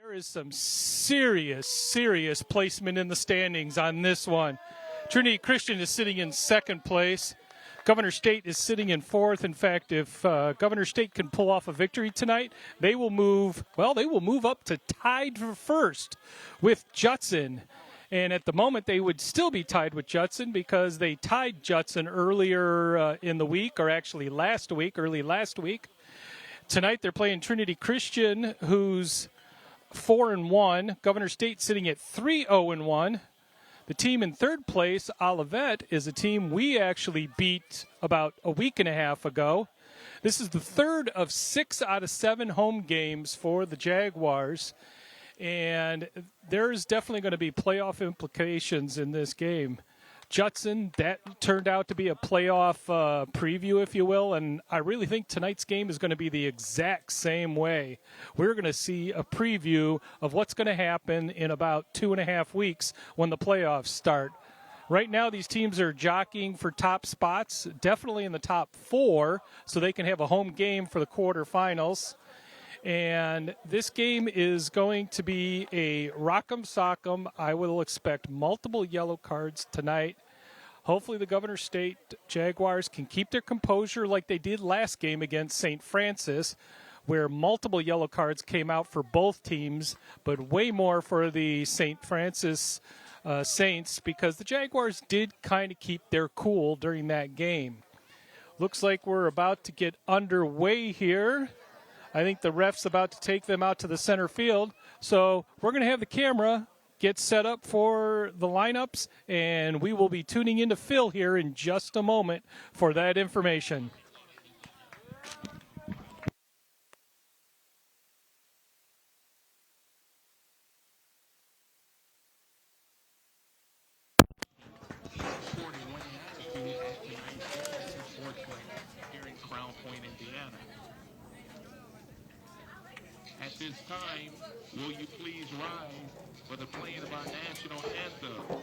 There is some serious placement in the standings on this one. Trinity Christian is sitting in second place. Governor State is sitting in fourth. In fact, if Governor State can pull off a victory tonight, they will move up to tied for first with Judson. And at the moment, they would still be tied with Judson because they tied Judson earlier in the week, or actually early last week. Tonight, they're playing Trinity Christian, who's 4-1. Governor State sitting at 3-0-1. The team in third place, Olivet, is a team we actually beat about a week and a half ago. This is the third of 6 out of 7 home games for the Jaguars. And there's definitely going to be playoff implications in this game. Judson, that turned out to be a playoff preview, if you will, and I really think tonight's game is going to be the exact same way. We're going to see a preview of what's going to happen in about 2.5 weeks when the playoffs start. Right now, these teams are jockeying for top spots, definitely in the top 4, so they can have a home game for the quarterfinals. And this game is going to be a rock'em sock'em. I will expect multiple yellow cards tonight. Hopefully the Governor State Jaguars can keep their composure like they did last game against St. Francis, where multiple yellow cards came out for both teams, but way more for the St. Francis Saints, because the Jaguars did kind of keep their cool during that game. Looks like we're about to get underway here. I think the ref's about to take them out to the center field. So we're going to have the camera get set up for the lineups, and we will be tuning into Phil here in just a moment for that information. At this time, will you please rise for the playing of our national anthem?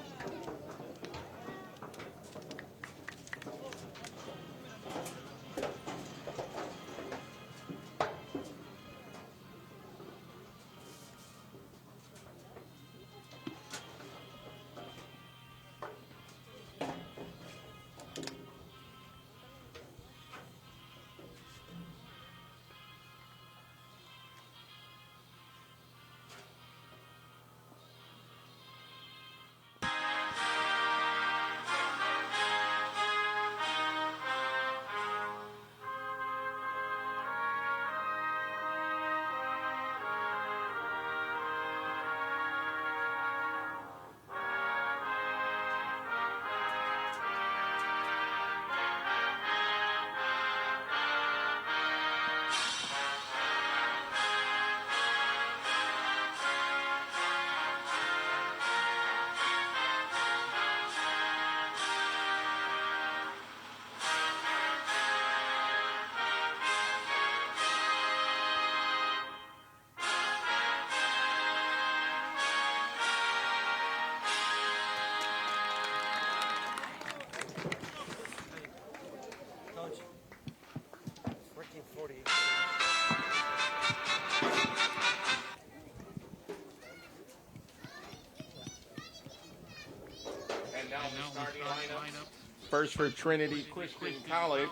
First for Trinity Christian College,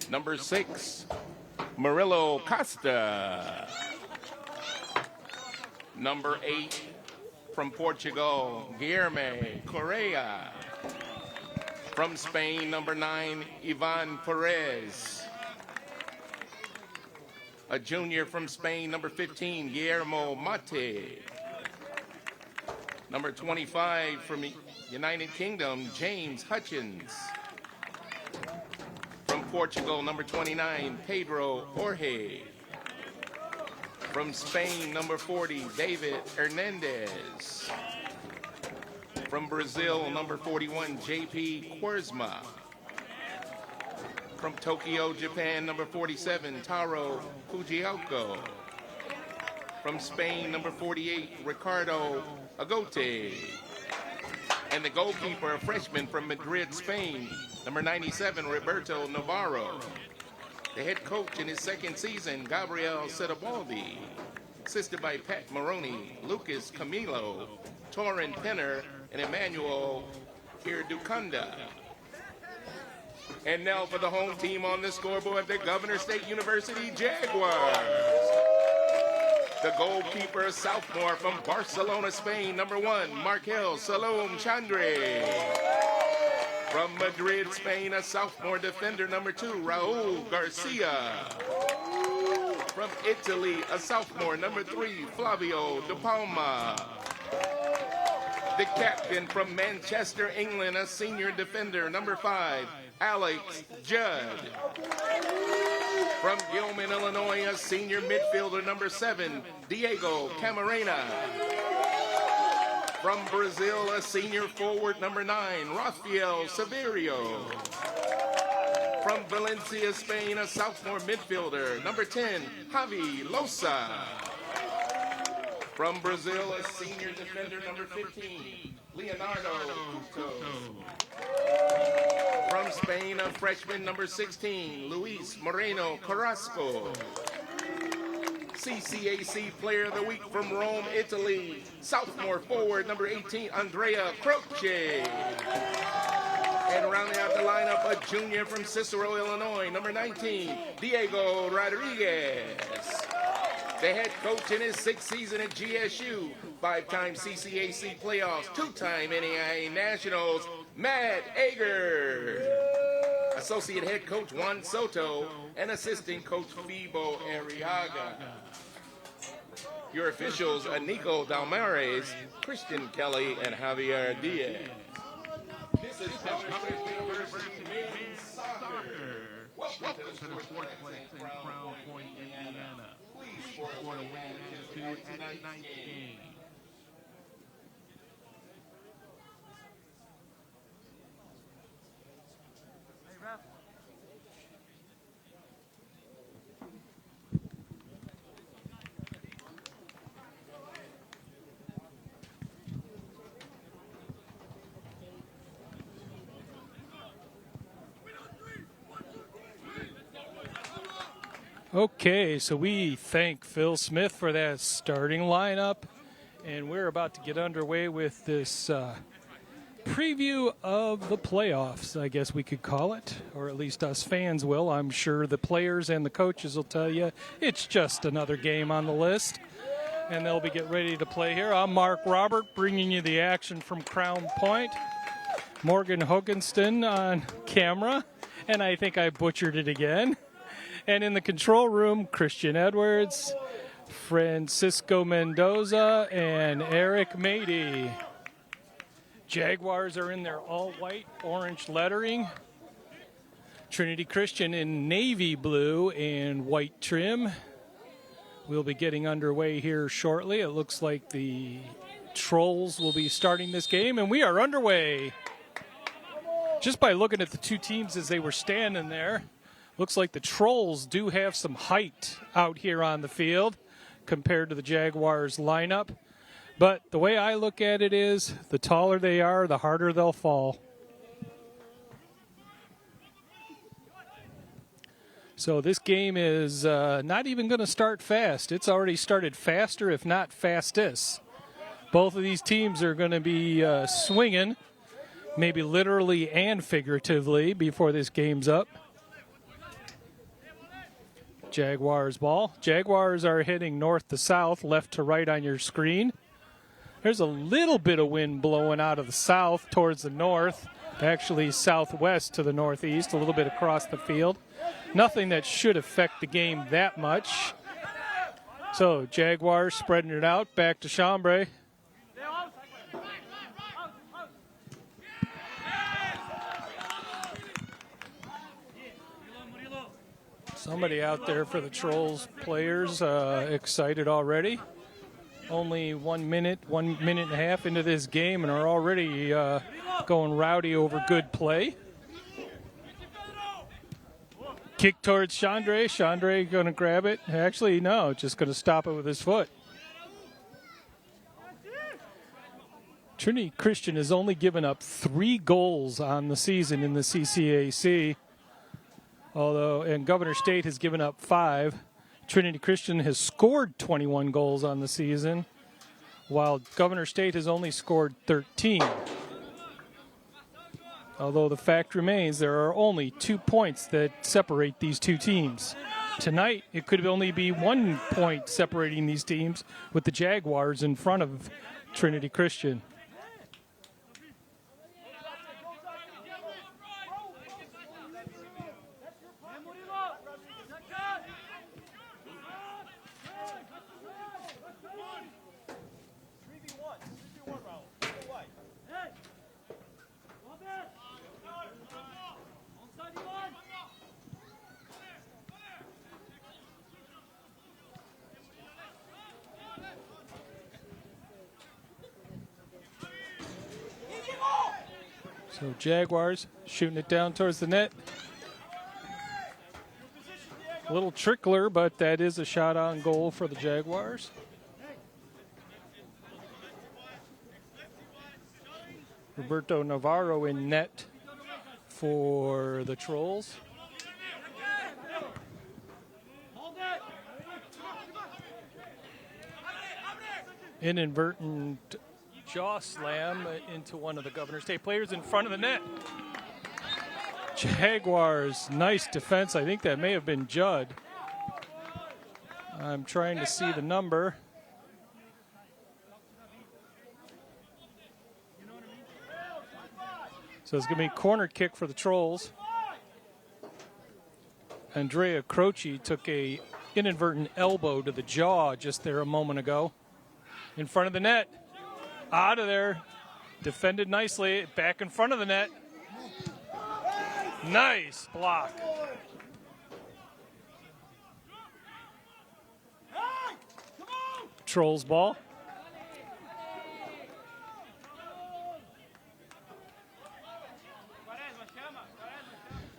number 6, Murillo Costa. Number 8, from Portugal, Guilherme Correa. From Spain, number 9, Ivan Perez. A junior from Spain, number 15, Guillermo Mate. Number 25 from United Kingdom, James Hutchins. From Portugal, number 29, Pedro Jorge. From Spain, number 40, David Hernandez. From Brazil, number 41, JP Quaresma. From Tokyo, Japan, number 47, Taro Fujioka. From Spain, number 48, Ricardo Agote. And the goalkeeper, a freshman from Madrid, Spain, number 97, Roberto Navarro. The head coach in his second season, Gabriel Setabaldi. assisted by Pat Maroney, Lucas Camilo, Torrin Penner, and Emmanuel Irducunda. And now for the home team on the scoreboard, the Governor State University Jaguars. The goalkeeper, sophomore from Barcelona, Spain, number 1, Markel Salom Chandre. From Madrid, Spain, a sophomore defender, number 2, Raul Garcia. From Italy, a sophomore, number 3, Flavio De Palma. The captain from Manchester, England, a senior defender, number 5, Alex Judd. From Gilman, Illinois, a senior midfielder, number 7, Diego Camarena. From Brazil, a senior forward, number 9, Rafael Severio. From Valencia, Spain, a sophomore midfielder, number 10, Javi Losa. From Brazil, a senior defender, number 15, Leonardo Couto. From Spain, a freshman, number 16, Luis Moreno Carrasco. CCAC Player of the Week from Rome, Italy, sophomore forward, number 18, Andrea Croce. And rounding out the lineup, a junior from Cicero, Illinois, number 19, Diego Rodriguez. The head coach in his 6th season at GSU, 5-time CCAC playoffs, 2-time NAIA Nationals, Matt Ager. Associate head coach Juan Soto and assistant coach Fibo Arriaga. Your officials, Nico Dalmares, Christian Kelly, and Javier Diaz. This is Governor State University men's soccer. Welcome to the Sports Clinic in Crown Point, Indiana. Please score a win to tonight's game. Okay, so we thank Phil Smith for that starting lineup, and we're about to get underway with this preview of the playoffs, I guess we could call it, or at least us fans will. I'm sure the players and the coaches will tell you it's just another game on the list, and they'll be getting ready to play here. I'm Mark Robert, bringing you the action from Crown Point. Morgan Hoganston on camera, and I think I butchered it again. And in the control room, Christian Edwards, Francisco Mendoza, and Eric Mady. Jaguars are in their all-white, orange lettering. Trinity Christian in navy blue and white trim. We'll be getting underway here shortly. It looks like the Trolls will be starting this game, and we are underway. Just by looking at the two teams as they were standing there, looks like the Trolls do have some height out here on the field compared to the Jaguars lineup. But the way I look at it is the taller they are, the harder they'll fall. So this game is not even going to start fast. It's already started faster, if not fastest. Both of these teams are going to be swinging, maybe literally and figuratively, before this game's up. Jaguars ball. Jaguars are heading north to south, left to right on your screen. There's a little bit of wind blowing out of the south towards the north, actually southwest to the northeast, a little bit across the field. Nothing that should affect the game that much. So Jaguars spreading it out, back to Chambray. Somebody out there for the Trolls players excited already. Only 1 minute, 1 minute and a half into this game and are already going rowdy over good play. Kick towards Chandre. Chandre going to grab it. Actually, no, just going to stop it with his foot. Trinity Christian has only given up 3 goals on the season in the CCAC. And Governor State has given up 5. Trinity Christian has scored 21 goals on the season, while Governor State has only scored 13. Although the fact remains there are only 2 points that separate these two teams. Tonight, it could only be 1 point separating these teams with the Jaguars in front of Trinity Christian. So Jaguars shooting it down towards the net. A little trickler, but that is a shot on goal for the Jaguars. Roberto Navarro in net for the Trolls. Inadvertent jaw slam into one of the Governor State players in front of the net. Jaguars, nice defense. I think that may have been Judd. I'm trying to see the number. So it's going to be corner kick for the Trolls. Andrea Croce took a inadvertent elbow to the jaw just there a moment ago. In front of the net. Out of there. Defended nicely. Back in front of the net. Nice block. Trolls ball.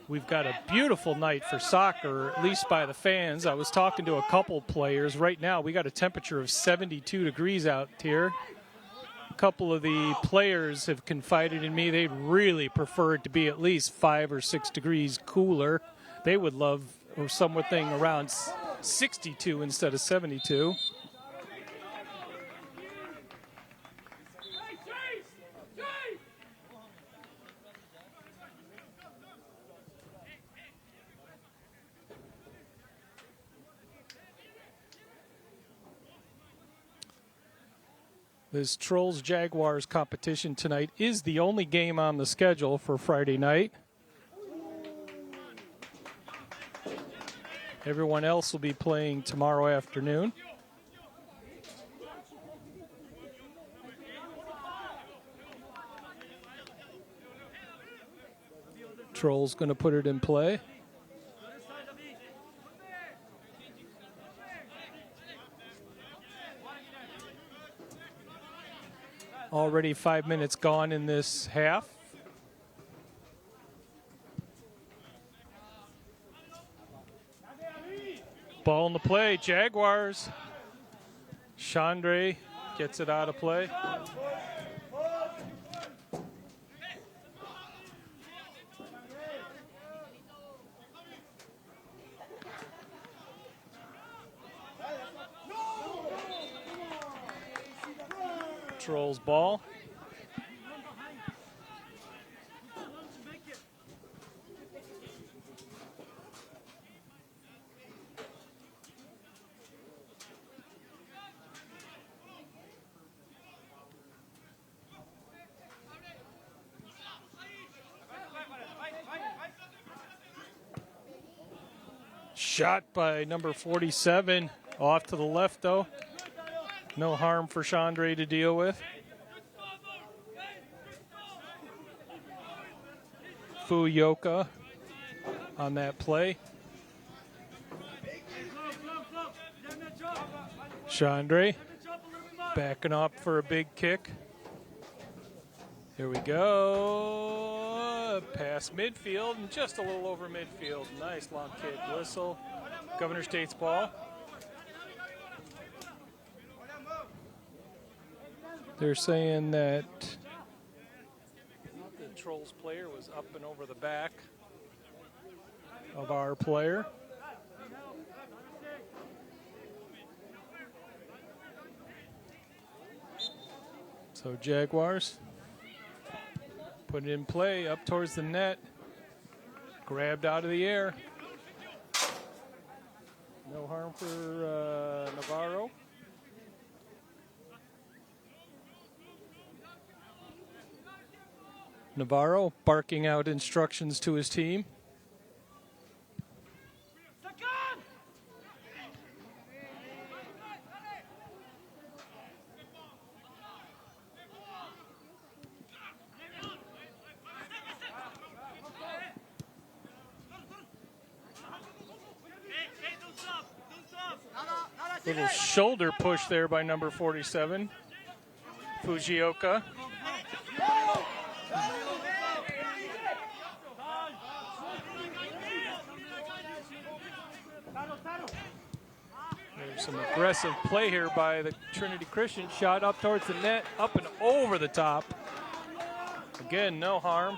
We've got a beautiful night for soccer, at least by the fans. I was talking to a couple players. Right now, we got a temperature of 72 degrees out here. A couple of the players have confided in me they'd really prefer it to be at least 5 or 6 degrees cooler. They would love or something around 62 instead of 72. This Trolls-Jaguars competition tonight is the only game on the schedule for Friday night. Everyone else will be playing tomorrow afternoon. Trolls going to put it in play. Already 5 minutes gone in this half. Ball in the play, Jaguars. Chandre gets it out of play. Trolls ball. Shot by number 47. Off to the left, though. No harm for Chandre to deal with. Fuyoka on that play. Chandre backing up for a big kick. Here we go. Past midfield and just a little over midfield. Nice long kick whistle. Governor State's ball. They're saying that the Trolls player was up and over the back of our player. So Jaguars put it in play up towards the net. Grabbed out of the air. No harm for Navarro. Navarro barking out instructions to his team. Little shoulder push there by number 47, Fujioka. There's some aggressive play here by the Trinity Christian. Shot up towards the net, up and over the top. Again, no harm.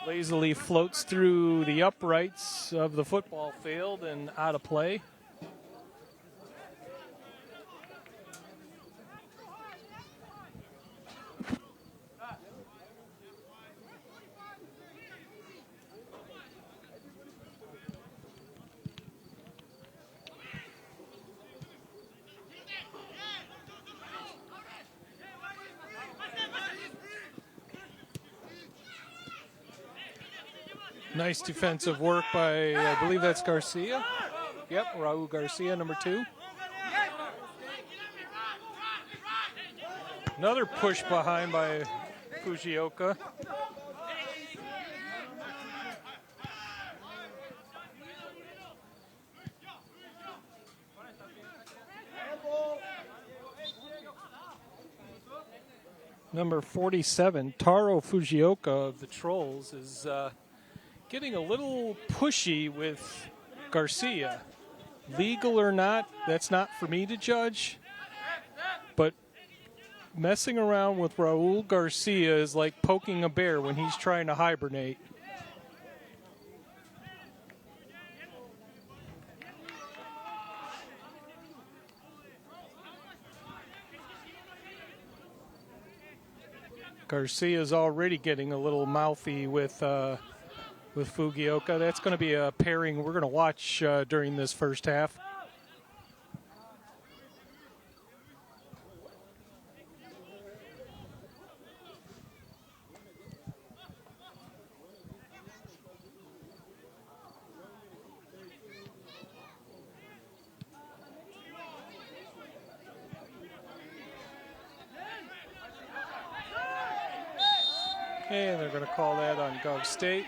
Lazily floats through the uprights of the football field and out of play. Nice defensive work by, I believe that's Garcia. Yep, Raul Garcia, number 2. Another push behind by Fujioka. Number 47, Taro Fujioka of the Trolls, is getting a little pushy with Garcia. Legal or not, that's not for me to judge. But messing around with Raul Garcia is like poking a bear when he's trying to hibernate. Garcia's already getting a little mouthy with Fujioka. That's going to be a pairing we're going to watch during this first half. And they're going to call that on Gov State.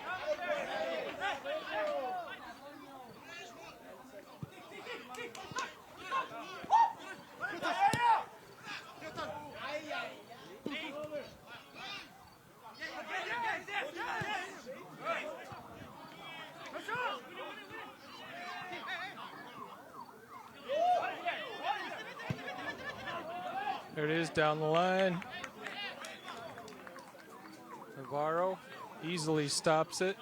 There it is down the line. Navarro easily stops it,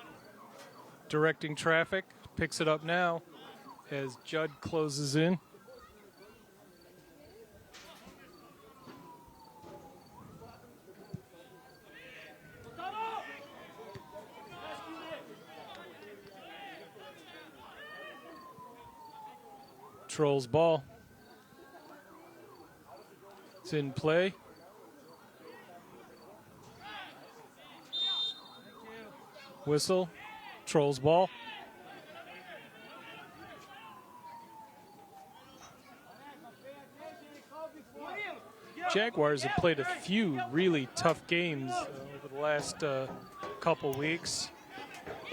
directing traffic, picks it up now as Judd closes in. Trolls ball. It's in play. Whistle. Trolls ball. Jaguars have played a few really tough games over the last couple weeks.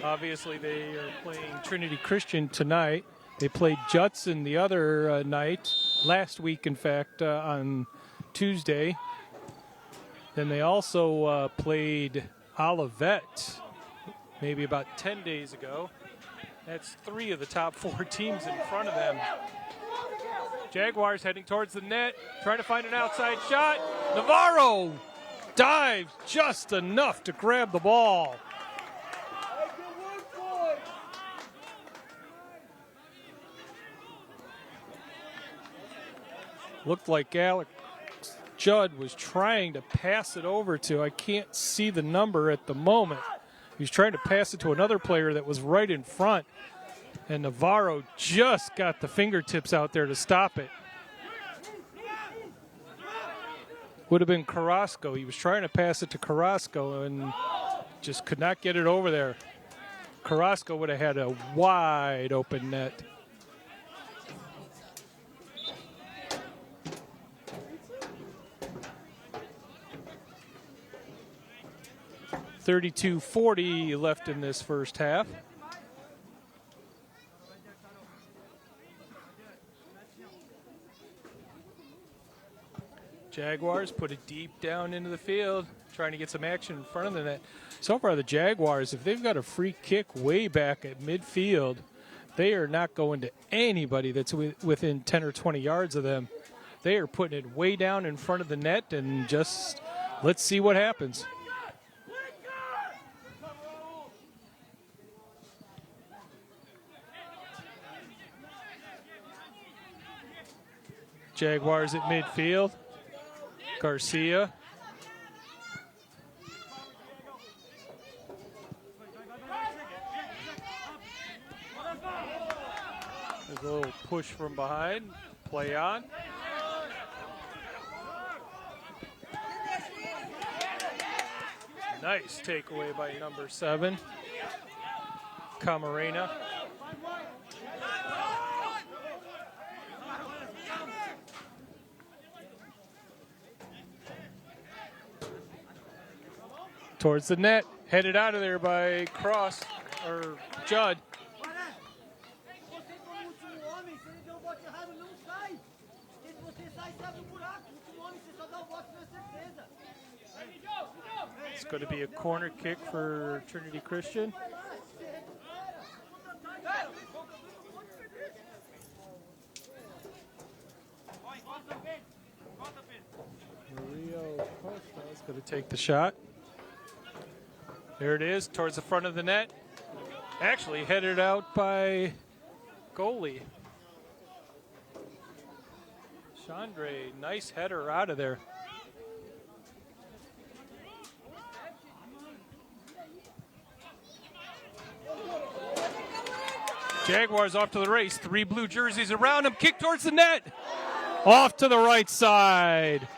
Obviously, they are playing Trinity Christian tonight. They played Judson the other night, last week, in fact, on Tuesday. Then they also played Olivet maybe about 10 days ago. That's 3 of the top 4 teams in front of them. Jaguars heading towards the net, trying to find an outside shot. Navarro dives just enough to grab the ball. Looked like Alex Judd was trying to pass it over to, I can't see the number at the moment. He was trying to pass it to another player that was right in front. And Navarro just got the fingertips out there to stop it. Would have been Carrasco. He was trying to pass it to Carrasco and just could not get it over there. Carrasco would have had a wide open net. .32-40 left in this first half. Jaguars put it deep down into the field, trying to get some action in front of the net. So far, the Jaguars, if they've got a free kick way back at midfield, they are not going to anybody that's within 10 or 20 yards of them. They are putting it way down in front of the net, and just let's see what happens. Jaguars at midfield. Garcia. There's a little push from behind. Play on. Nice takeaway by number 7. Camarena. Towards the net, headed out of there by Cross, or Judd. It's going to be a corner kick for Trinity Christian. Mario Costa is going to take the shot. There it is, towards the front of the net. Actually headed out by goalie. Chandre, nice header out of there. Jaguars off to the race. 3 blue jerseys around him. Kick towards the net. Off to the right side.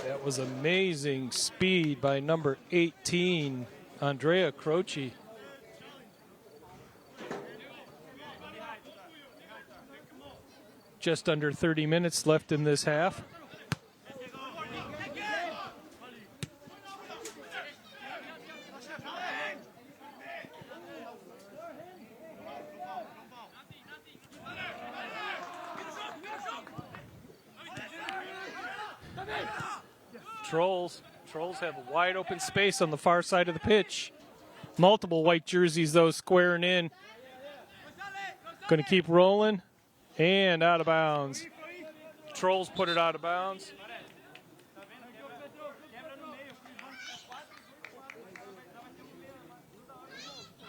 That was amazing speed by number 18, Andrea Croce. Just under 30 minutes left in this half. Trolls have a wide open space on the far side of the pitch. Multiple white jerseys, though, squaring in. Going to keep rolling. And out of bounds. Trolls put it out of bounds.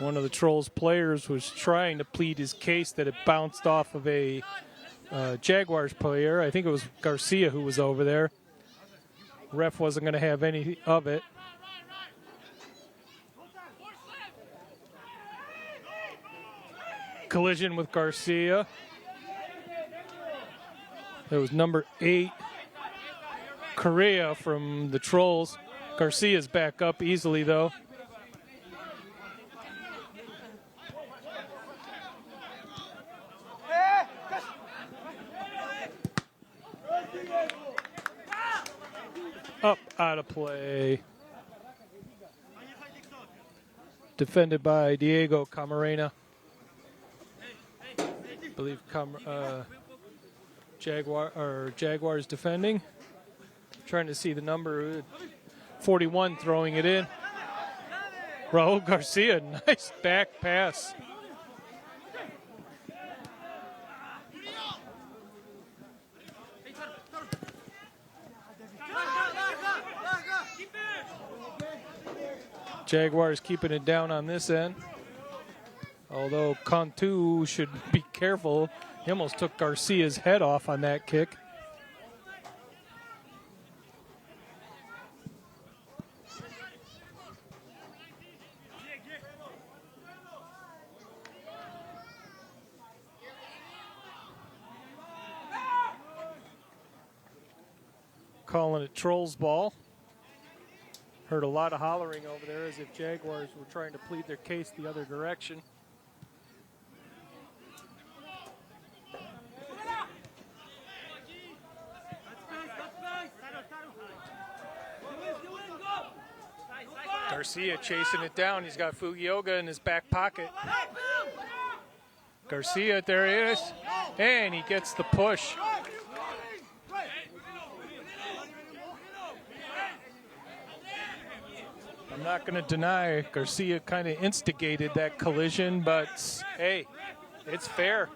One of the Trolls players was trying to plead his case that it bounced off of a Jaguars player. I think it was Garcia who was over there. Ref wasn't going to have any of it. Collision with Garcia. There was number 8, Correa from the Trolls. Garcia's back up easily, though. Up, out of play. Defended by Diego Camarena. I believe Jaguars defending. Trying to see the number. 41 throwing it in. Raul Garcia, nice back pass. Jaguars keeping it down on this end. Although Cantu should be careful. He almost took Garcia's head off on that kick. Calling it Trolls ball. Heard a lot of hollering over there as if Jaguars were trying to plead their case the other direction. Garcia chasing it down. He's got Fugioka in his back pocket. Garcia, there he is. And he gets the push. I'm not going to deny Garcia kind of instigated that collision, but hey, it's fair.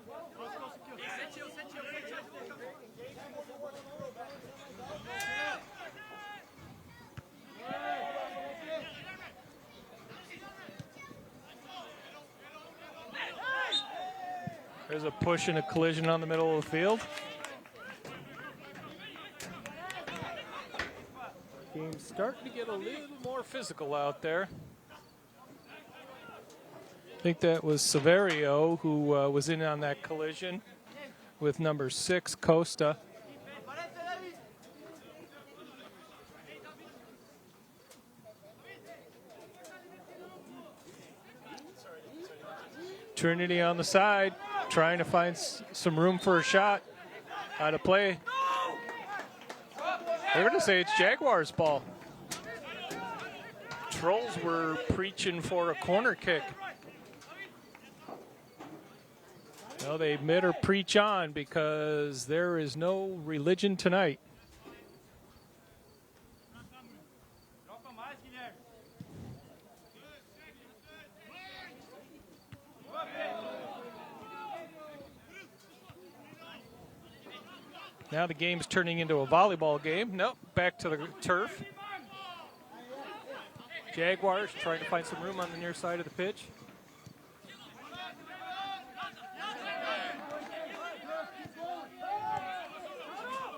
There's a push and a collision on the middle of the field. Game's starting to get a little more physical out there. I think that was Severio who was in on that collision with number 6, Costa. Trinity on the side, trying to find some room for a shot. Out of play. They're going to say it's Jaguars' ball. Trolls were preaching for a corner kick. Well, they admit or preach on because there is no religion tonight. Now the game's turning into a volleyball game. Nope, back to the turf. Jaguars trying to find some room on the near side of the pitch.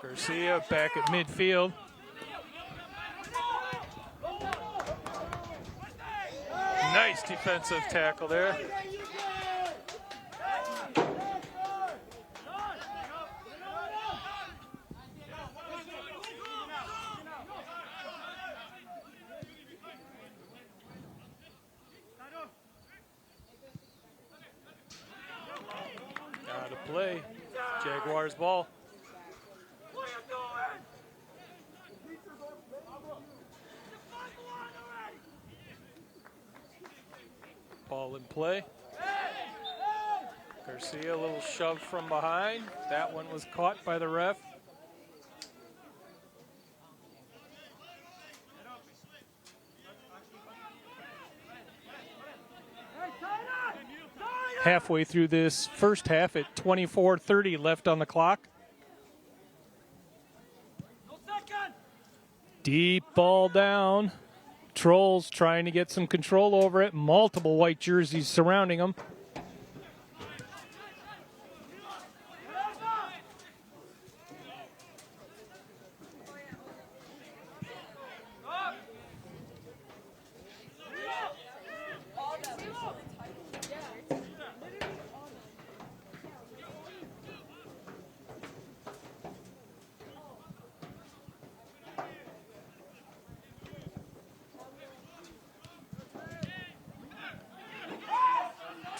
Garcia back at midfield. Nice defensive tackle there. Out of play. Jaguars ball. Ball in play. Garcia, a little shove from behind. That one was caught by the ref. Halfway through this first half at 24:30 left on the clock. Deep ball down. Trolls trying to get some control over it. Multiple white jerseys surrounding them.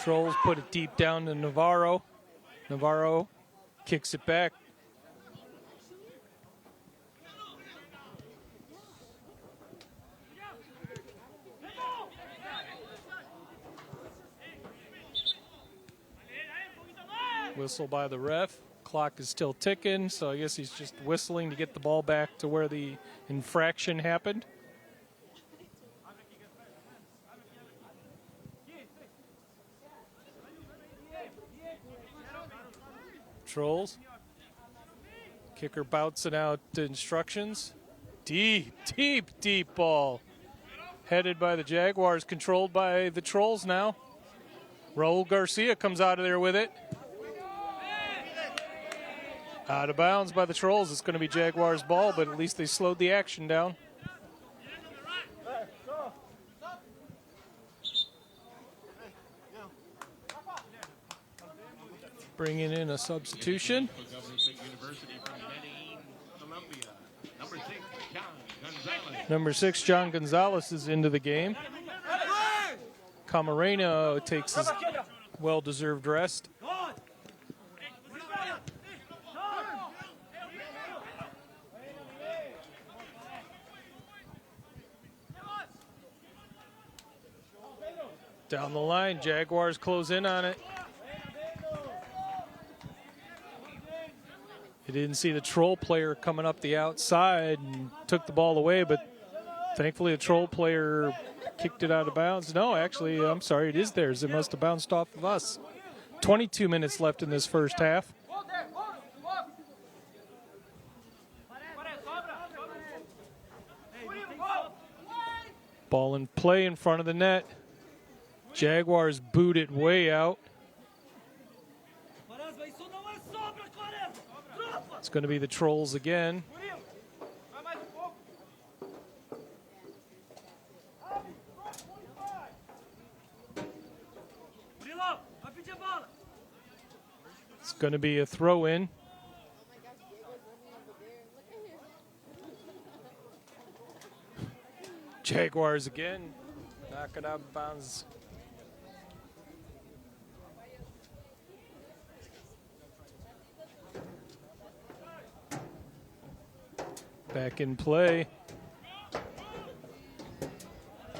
Trolls put it deep down to Navarro. Navarro kicks it back. Whistle by the ref. Clock is still ticking, so I guess he's just whistling to get the ball back to where the infraction happened. Trolls. Kicker bouncing out instructions. Deep, deep, deep ball. Headed by the Jaguars, controlled by the Trolls now. Raul Garcia comes out of there with it. Out of bounds by the Trolls. It's going to be Jaguars ball, but at least they slowed the action down. Bringing in a substitution. Number 6, John Gonzalez is into the game. Camarena takes his well-deserved rest. Down the line, Jaguars close in on it. You didn't see the Troll player coming up the outside and took the ball away, but thankfully the Troll player kicked it out of bounds. No, actually, I'm sorry, it is theirs. It must have bounced off of us. 22 minutes left in this first half. Ball in play in front of the net. Jaguars boot it way out. It's going to be the Trolls again. It's going to be a throw-in. Jaguars again. Knock it out of bounds. Back in play.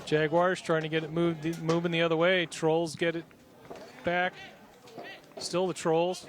Jaguars trying to get it moving the other way. Trolls get it back. Still the Trolls.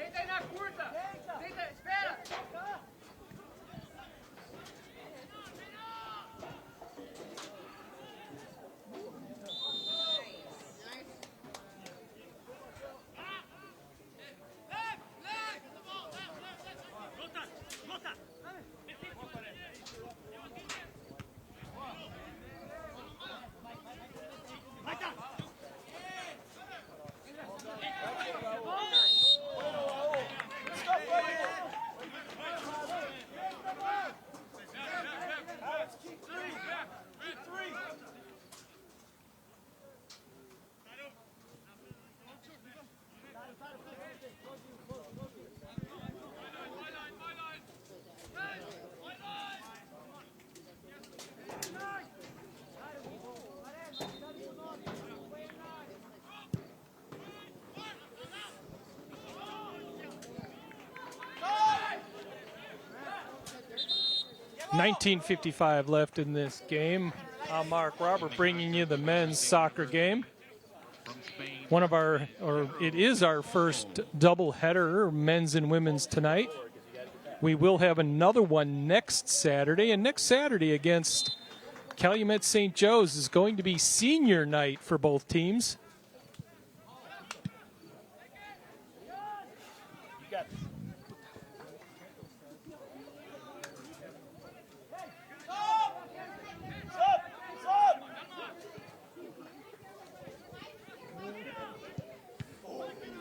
.1955 left in this game. I'm Mark Robert bringing you the men's soccer game. It is our first double header, men's and women's tonight. We will have another one next Saturday, and next Saturday against Calumet St. Joe's is going to be senior night for both teams.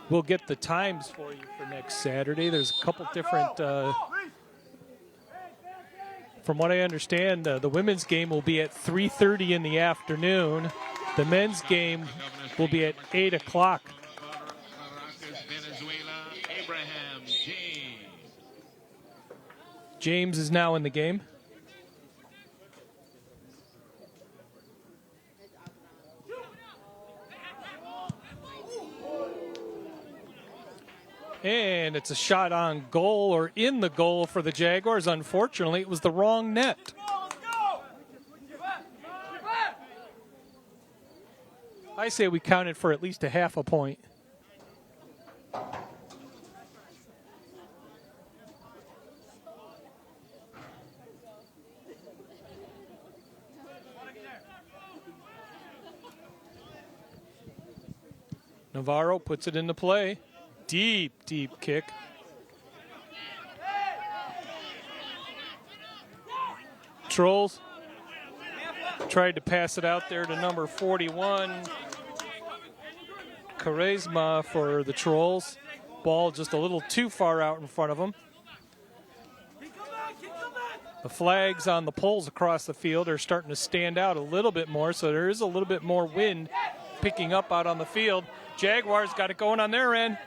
We'll get the times for you for next Saturday. There's a couple different, from what I understand, the women's game will be at 3:30 in the afternoon. The men's game will be at 8 o'clock. James is now in the game. And it's a shot on goal or in the goal for the Jaguars. Unfortunately, it was the wrong net. I say we counted for at least a half a point. Navarro puts it into play. Deep, deep kick. Trolls tried to pass it out there to number 41, Charisma for the Trolls. Ball just a little too far out in front of them. The flags on the poles across the field are starting to stand out a little bit more, so there is a little bit more wind picking up out on the field. Jaguars got it going on their end.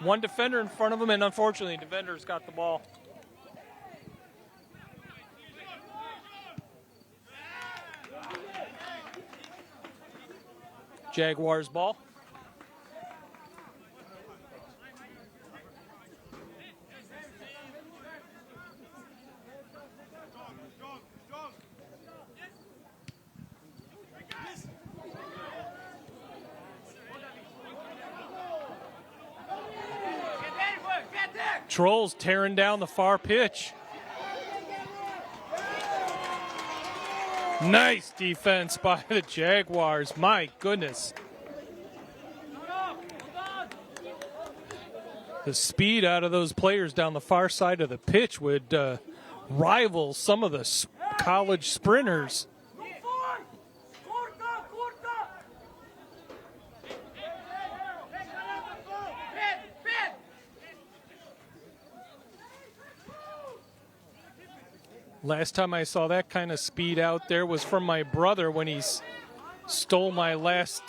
One defender in front of them, and unfortunately, the defender's got the ball. Jaguars ball. Trolls tearing down the far pitch. Nice defense by the Jaguars. My goodness. The speed out of those players down the far side of the pitch would rival some of the college sprinters. Last time I saw that kind of speed out there was from my brother when he stole my last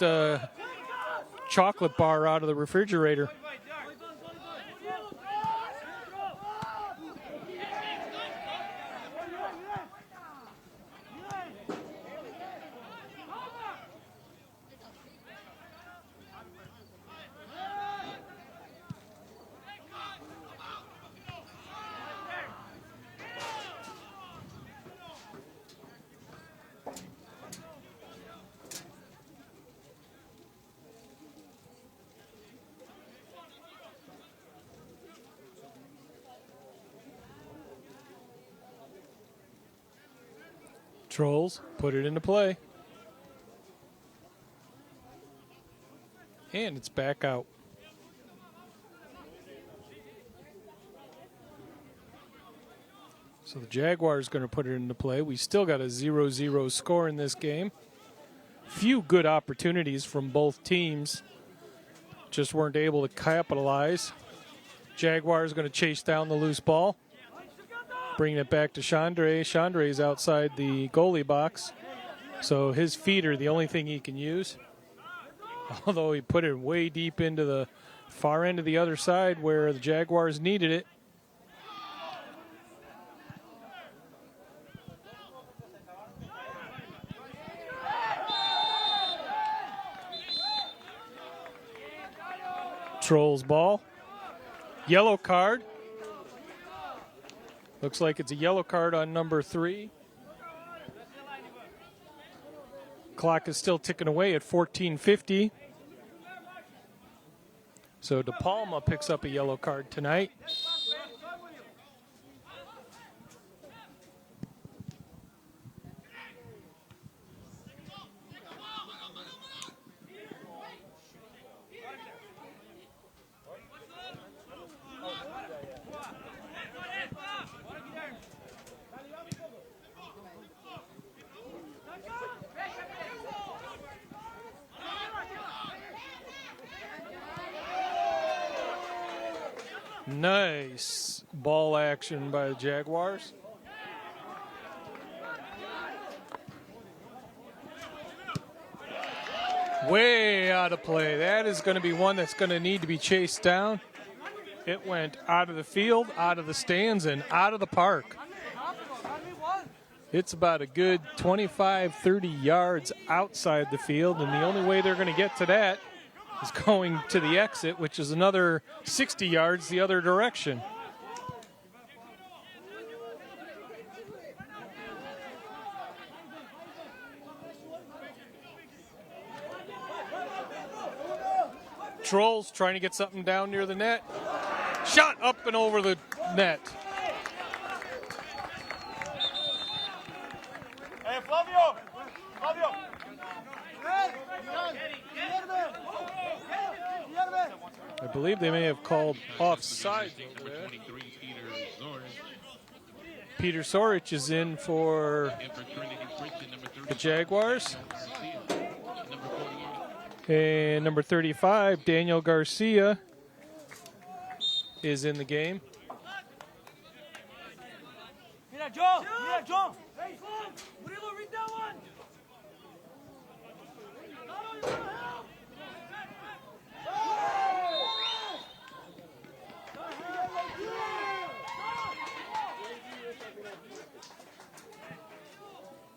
chocolate bar out of the refrigerator. Trolls put it into play. And it's back out. So the Jaguars going to put it into play. We still got a 0-0 score in this game. Few good opportunities from both teams. Just weren't able to capitalize. Jaguars going to chase down the loose ball. Bringing it back to Chandre. Chandre's outside the goalie box. So his feet are the only thing he can use. Although he put it way deep into the far end of the other side where the Jaguars needed it. Trolls ball. Yellow card. Looks like it's a yellow card on number 3. Clock is still ticking away at 14:50. So De Palma picks up a yellow card tonight. Nice ball action by the Jaguars. Way out of play. That is going to be one that's going to need to be chased down. It went out of the field, out of the stands, and out of the park. It's about a good 25, 30 yards outside the field, and the only way they're going to get to that is going to the exit, which is another 60 yards the other direction. Trolls trying to get something down near the net. Shot up and over the net. Hey, Flavio! Flavio! I believe they may have called offside over there. Peter Sorich is in for the Jaguars. And number 35, Daniel Garcia, is in the game. Mira, Joe! Mira, Joe! Hey, Murilo, read that one!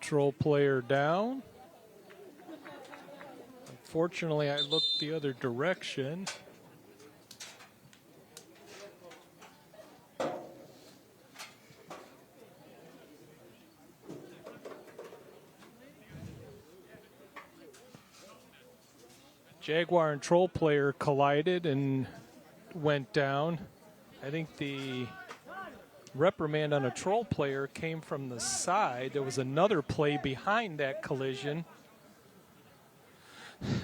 Troll player down. Unfortunately, I looked the other direction. Jaguar and Troll player collided and went down. I think the reprimand on a Troll player came from the side. There was another play behind that collision.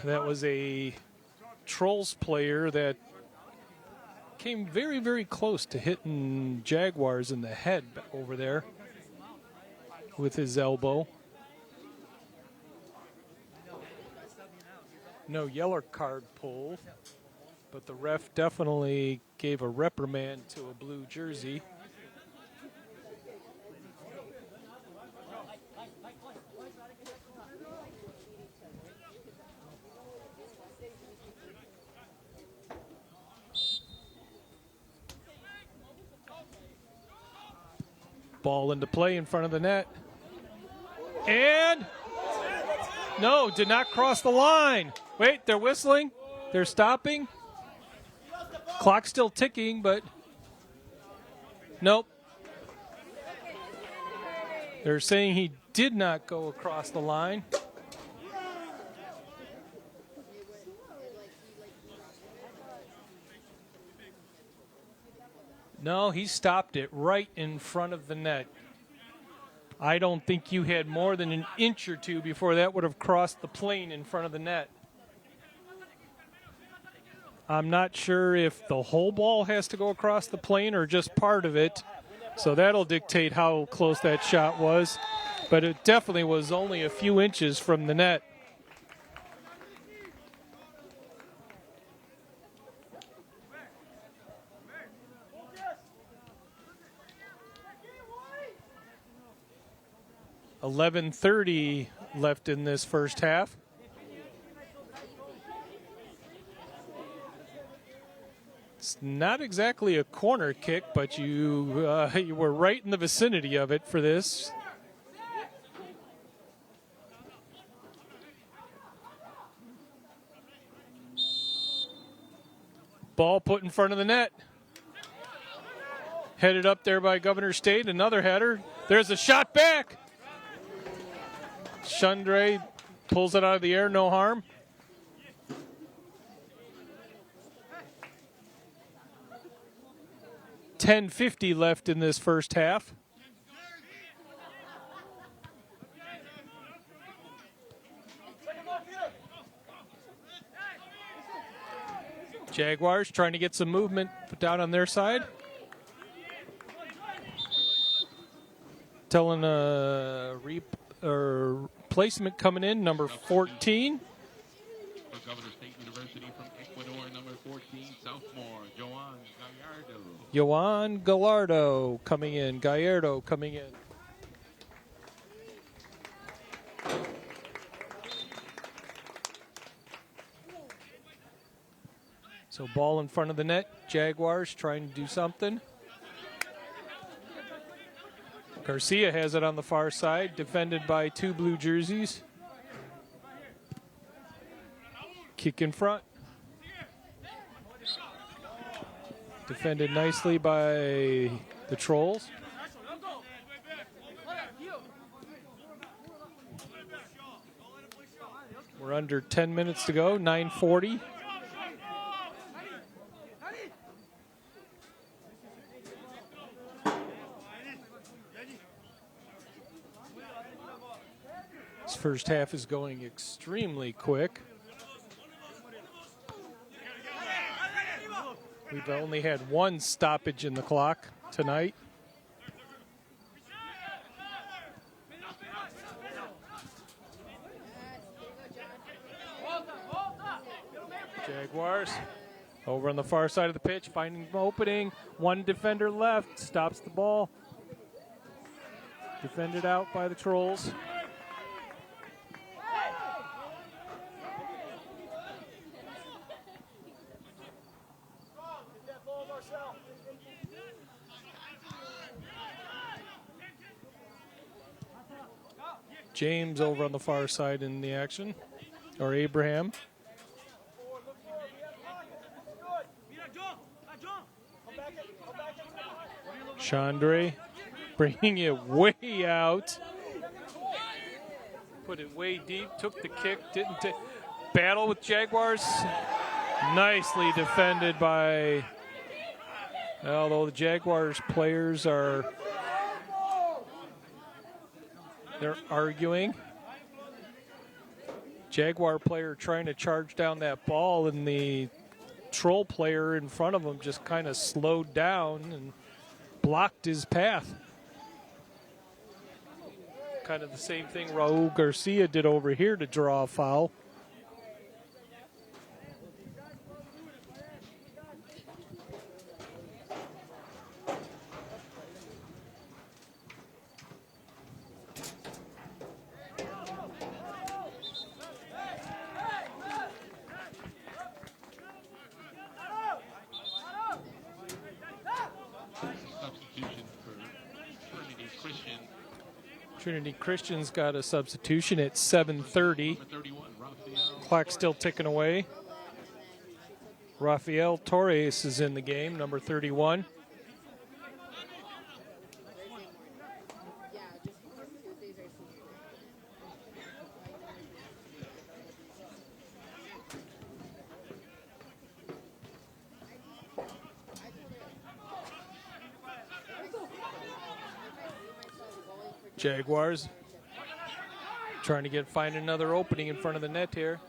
That was a Trolls player that came very, very close to hitting Jaguars in the head over there with his elbow. No yellow card pull, but the ref definitely gave a reprimand to a blue jersey. Ball into play in front of the net. And no, did not cross the line. Wait, they're whistling. They're stopping. Clock's still ticking, but nope. They're saying he did not go across the line. No, he stopped it right in front of the net. I don't think you had more than an inch or two before that would have crossed the plane in front of the net. I'm not sure if the whole ball has to go across the plane or just part of it. So that'll dictate how close that shot was. But it definitely was only a few inches from the net. .11:30 left in this first half. It's not exactly a corner kick, but you were right in the vicinity of it for this. Ball put in front of the net. Headed up there by Governor State, another header. There's a shot back. Shundre pulls it out of the air, no harm. .10:50 left in this first half. Jaguars trying to get some movement down on their side. Telling a replacement coming in, number 14. For Governor State University from Ecuador, number 14, sophomore, Joan Gallardo. Joan Gallardo coming in. Gallardo coming in. So ball in front of the net. Jaguars trying to do something. Garcia has it on the far side, defended by two blue jerseys. Kick in front. Defended nicely by the Trolls. We're under 10 minutes to go, 9:40. This first half is going extremely quick. We've only had one stoppage in the clock tonight. Jaguars over on the far side of the pitch, finding an opening. One defender left, stops the ball. Defended out by the Trolls. James over on the far side in the action, or Abraham. Chandre bringing it way out. Put it way deep, took the kick, didn't take. Battle with Jaguars. Nicely defended by, although the Jaguars players are, they're arguing. Jaguar player trying to charge down that ball, and the Troll player in front of him just kind of slowed down and blocked his path. Kind of the same thing Raul Garcia did over here to draw a foul. Trinity Christian's got a substitution at 7:30. Clock still ticking away. Rafael Torres is in the game, number 31. Jaguars trying to find another opening in front of the net here.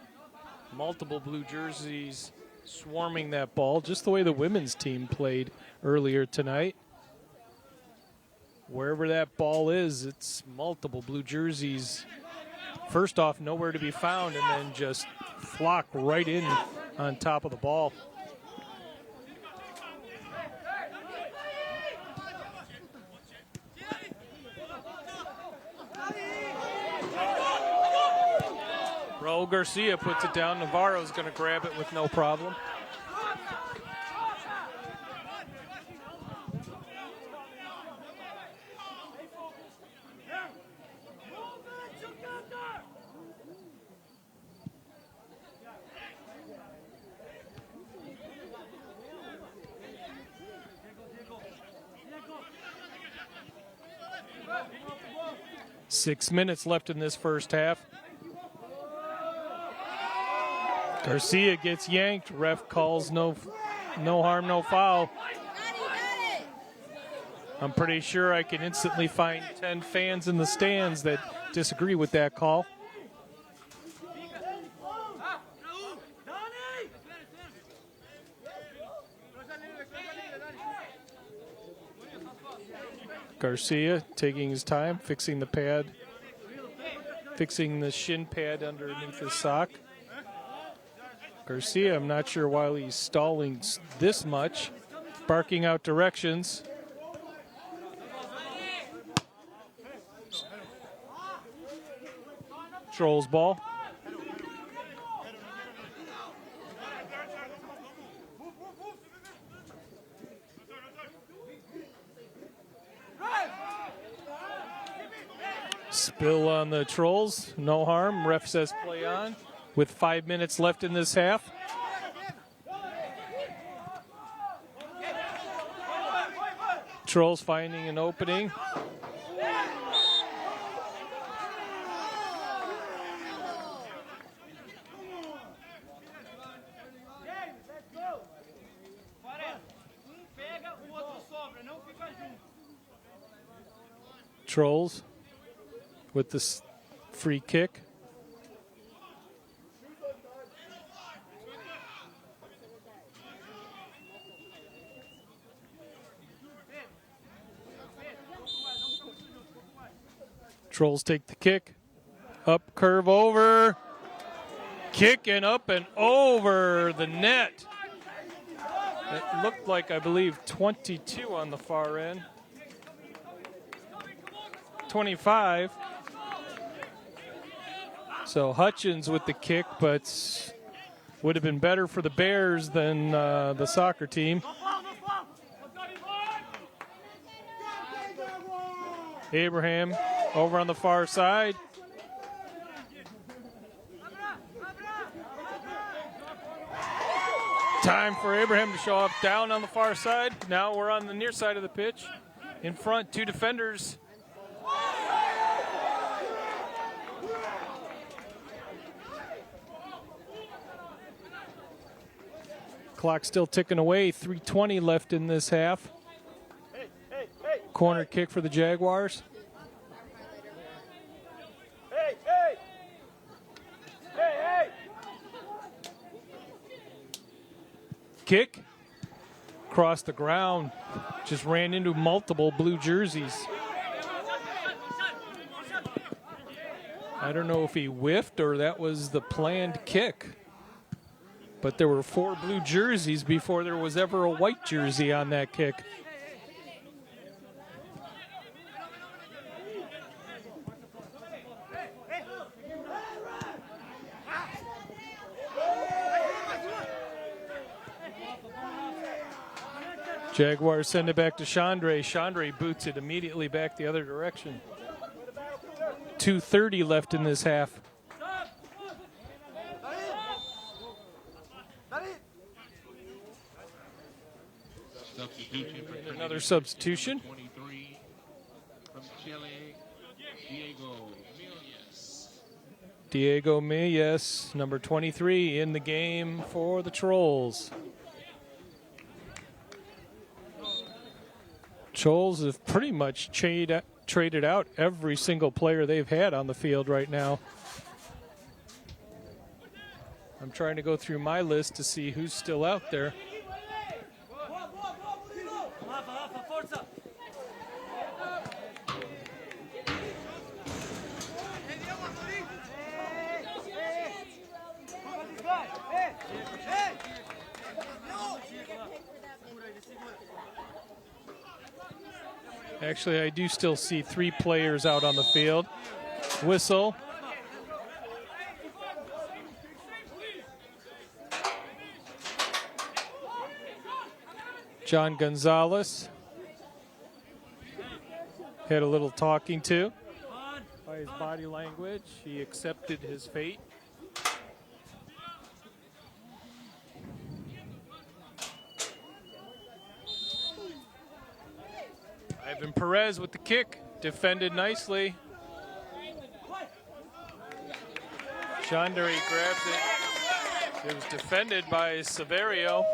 Multiple blue jerseys swarming that ball, just the way the women's team played earlier tonight. Wherever that ball is, it's multiple blue jerseys. First off, nowhere to be found, and then just flock right in on top of the ball. Raul Garcia puts it down. Navarro's going to grab it with no problem. Six minutes left in this first half. Garcia gets yanked. Ref calls no harm, no foul. I'm pretty sure I can instantly find 10 fans in the stands that disagree with that call. Garcia taking his time, fixing the pad, fixing the shin pad underneath his sock. Garcia, I'm not sure why he's stalling this much, barking out directions. Trolls ball. Spill on the Trolls, no harm. Ref says play on. With 5 minutes left in this half. Trolls finding an opening. Trolls with this free kick. Trolls take the kick. Up, curve over. Kicking up and over the net. It looked like, I believe, 22 on the far end. 25. So Hutchins with the kick, but would have been better for the Bears than the soccer team. Abraham over on the far side. Time for Abraham to show up down on the far side. Now we're on the near side of the pitch. In front, 2 defenders. Clock still ticking away. 3:20 left in this half. Corner kick for the Jaguars. Kick. Across the ground. Just ran into multiple blue jerseys. I don't know if he whiffed or that was the planned kick. But there were 4 blue jerseys before there was ever a white jersey on that kick. Jaguars send it back to Chandre. Chandre boots it immediately back the other direction. 2:30 left in this half. Substitution for Another substitution. 23 from Chile, Diego Milius. Diego Millas, number 23, in the game for the Trolls. Trolls have pretty much traded out every single player they've had on the field right now. I'm trying to go through my list to see who's still out there. Actually, I do still see 3 players out on the field. Whistle. John Gonzalez. Had a little talking to. By his body language, he accepted his fate. Ivan Perez with the kick, defended nicely. Chandre grabs it. It was defended by Severio.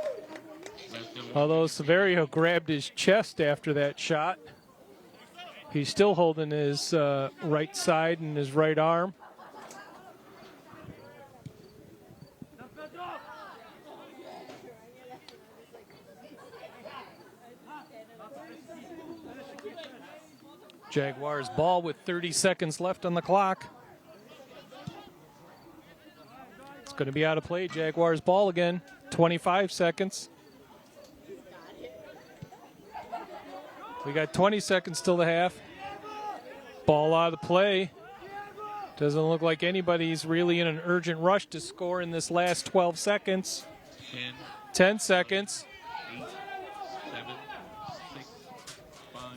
Although Severio grabbed his chest after that shot. He's still holding his right side and his right arm. Jaguars ball with 30 seconds left on the clock. It's going to be out of play. Jaguars ball again. 25 seconds. We got 20 seconds till the half. Ball out of the play. Doesn't look like anybody's really in an urgent rush to score in this last 12 seconds. 10 seconds. 8, 7, 6,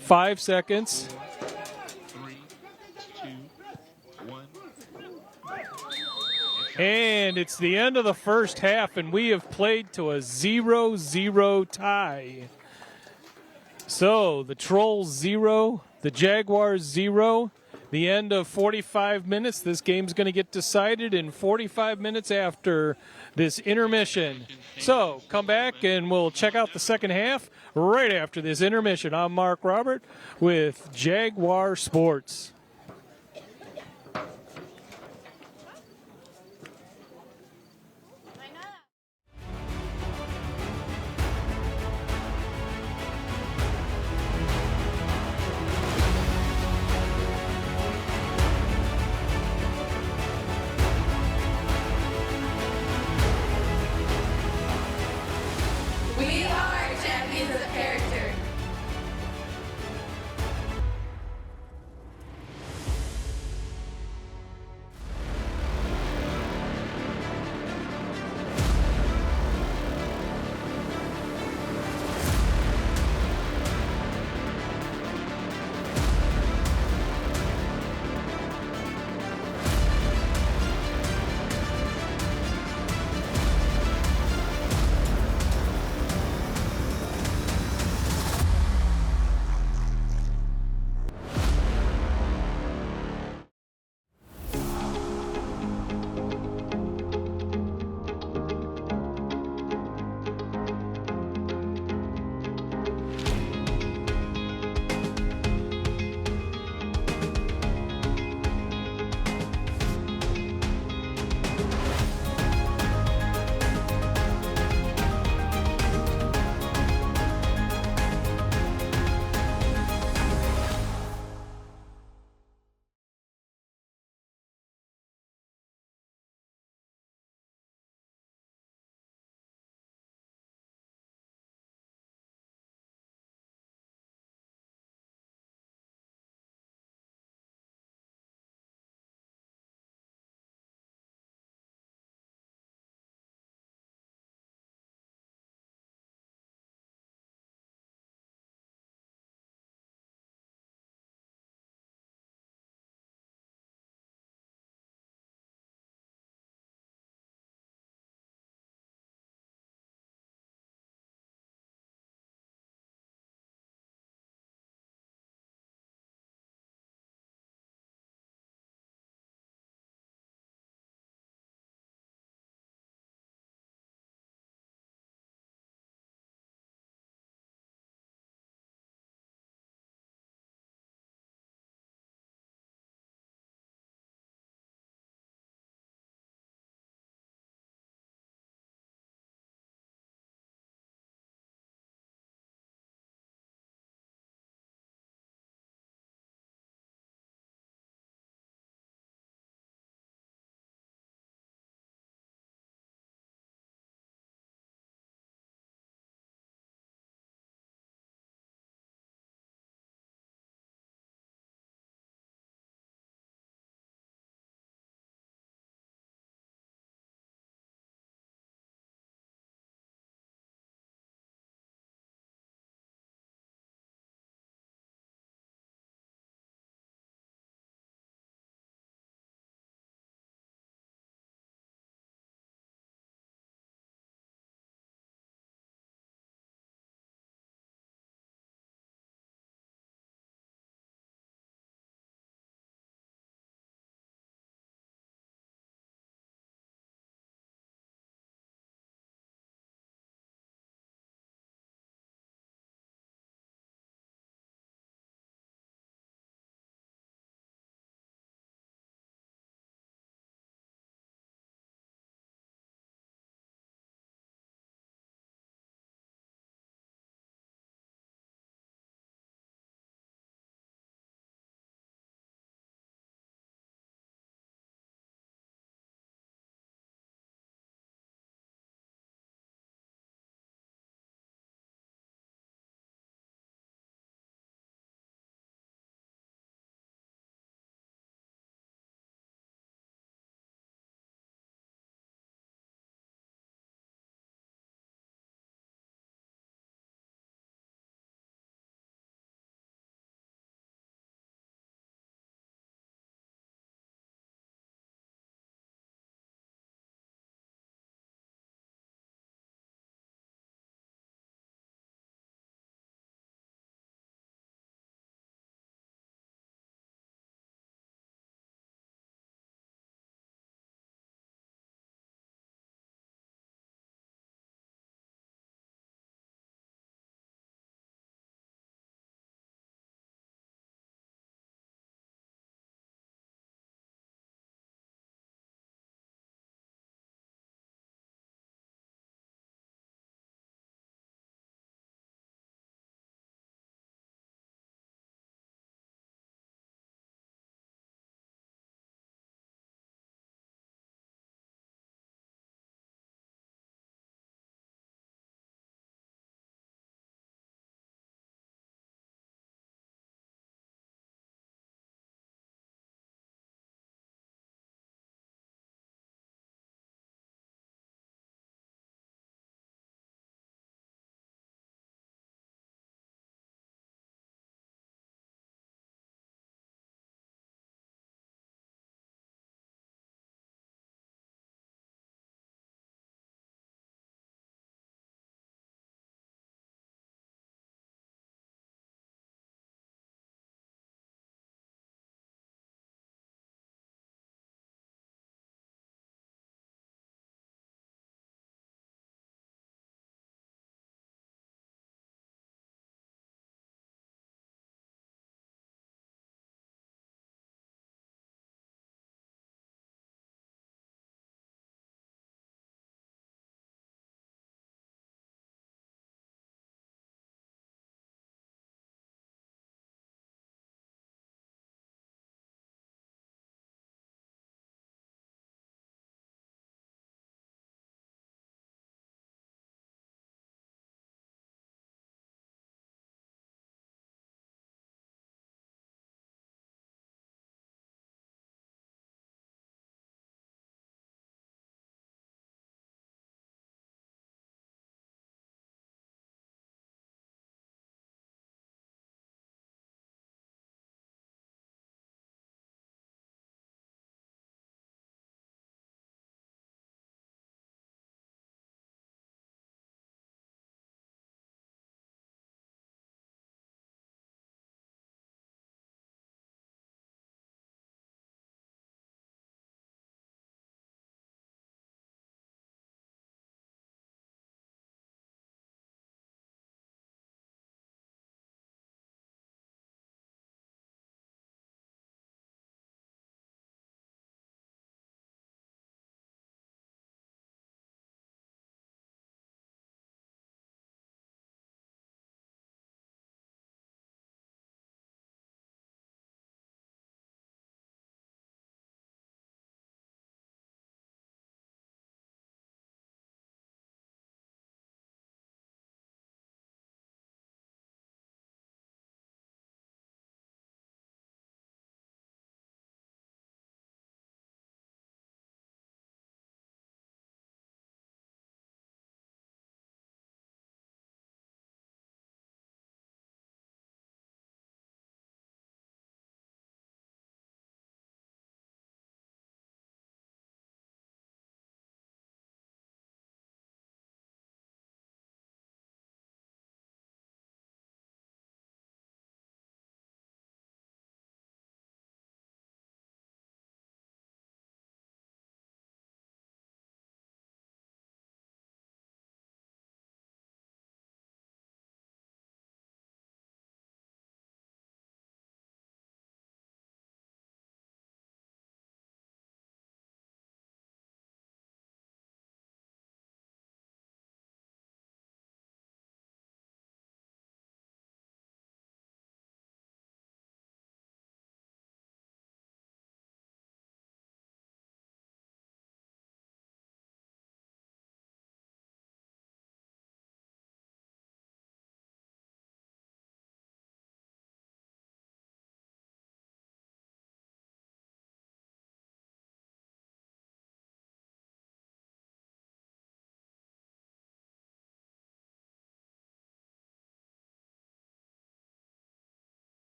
5 seconds. 3, 2, 1. And it's the end of the first half, and we have played to a 0-0 tie. So the Trolls 0, the Jaguars 0. The end of 45 minutes. This game's going to get decided in 45 minutes after this intermission. So come back and we'll check out the second half right after this intermission. I'm Mark Robert with Jaguar Sports.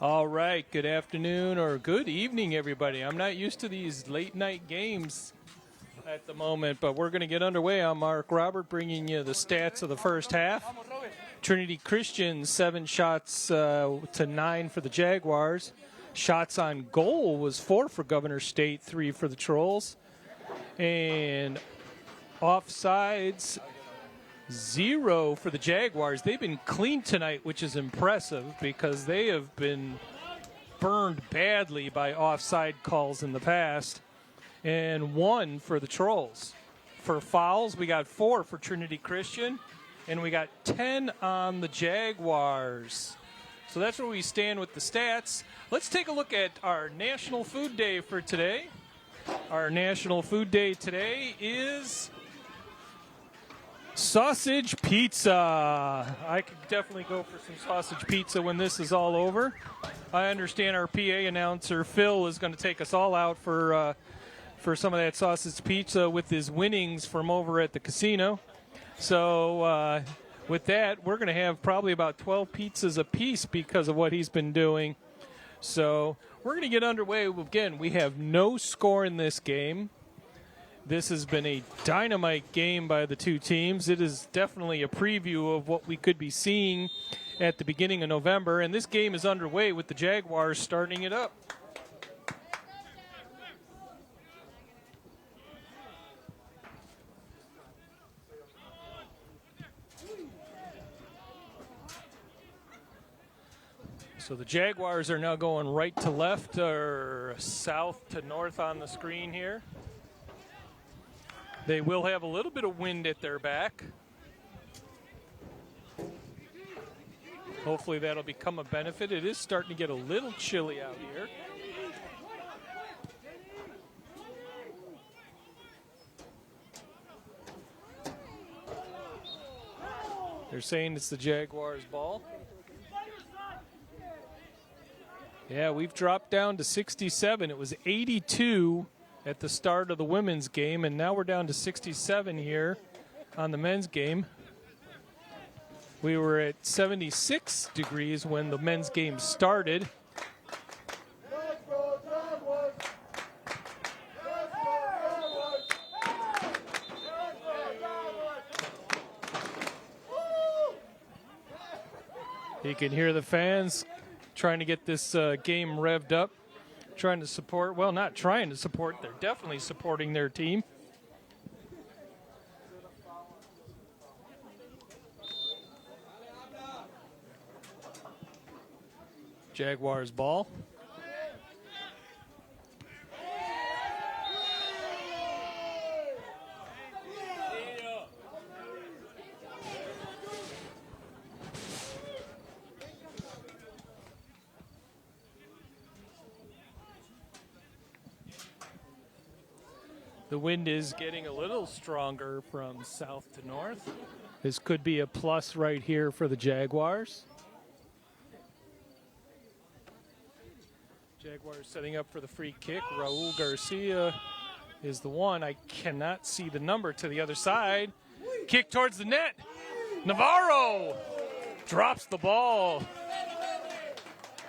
All right, good afternoon or good evening, everybody. I'm not used to these late night games at the moment, but we're going to get underway. I'm Mark Robert, bringing you the stats of the first half. Trinity Christian, 7 shots to 9 for the Jaguars. Shots on goal was 4 for Governor State, 3 for the Trolls. And offsides, 0 for the Jaguars. They've been clean tonight, which is impressive because they have been burned badly by offside calls in the past. And 1 for the Trolls. For fouls, we got 4 for Trinity Christian, and we got 10 on the Jaguars. So that's where we stand with the stats. Let's take a look at our National Food Day for today. Our National Food Day today is sausage pizza. I could definitely go for some sausage pizza when this is all over. I understand our PA announcer, Phil, is going to take us all out for some of that sausage pizza with his winnings from over at the casino. So with that, we're going to have probably about 12 pizzas apiece because of what he's been doing. So we're going to get underway. Again, we have no score in this game. This has been a dynamite game by the two teams. It is definitely a preview of what we could be seeing at the beginning of November. And this game is underway with the Jaguars starting it up. So the Jaguars are now going right to left or south to north on the screen here. They will have a little bit of wind at their back. Hopefully that'll become a benefit. It is starting to get a little chilly out here. They're saying it's the Jaguars' ball. Yeah, we've dropped down to 67. It was 82 at the start of the women's game, and now we're down to 67 here on the men's game. We were at 76 degrees when the men's game started. You can hear the fans trying to get this game revved up. Trying to support, well, not trying to support, they're definitely supporting their team. Jaguars ball. The wind is getting a little stronger from south to north. This could be a plus right here for the Jaguars. Jaguars setting up for the free kick. Raul Garcia is the one. I cannot see the number to the other side. Kick towards the net. Navarro drops the ball.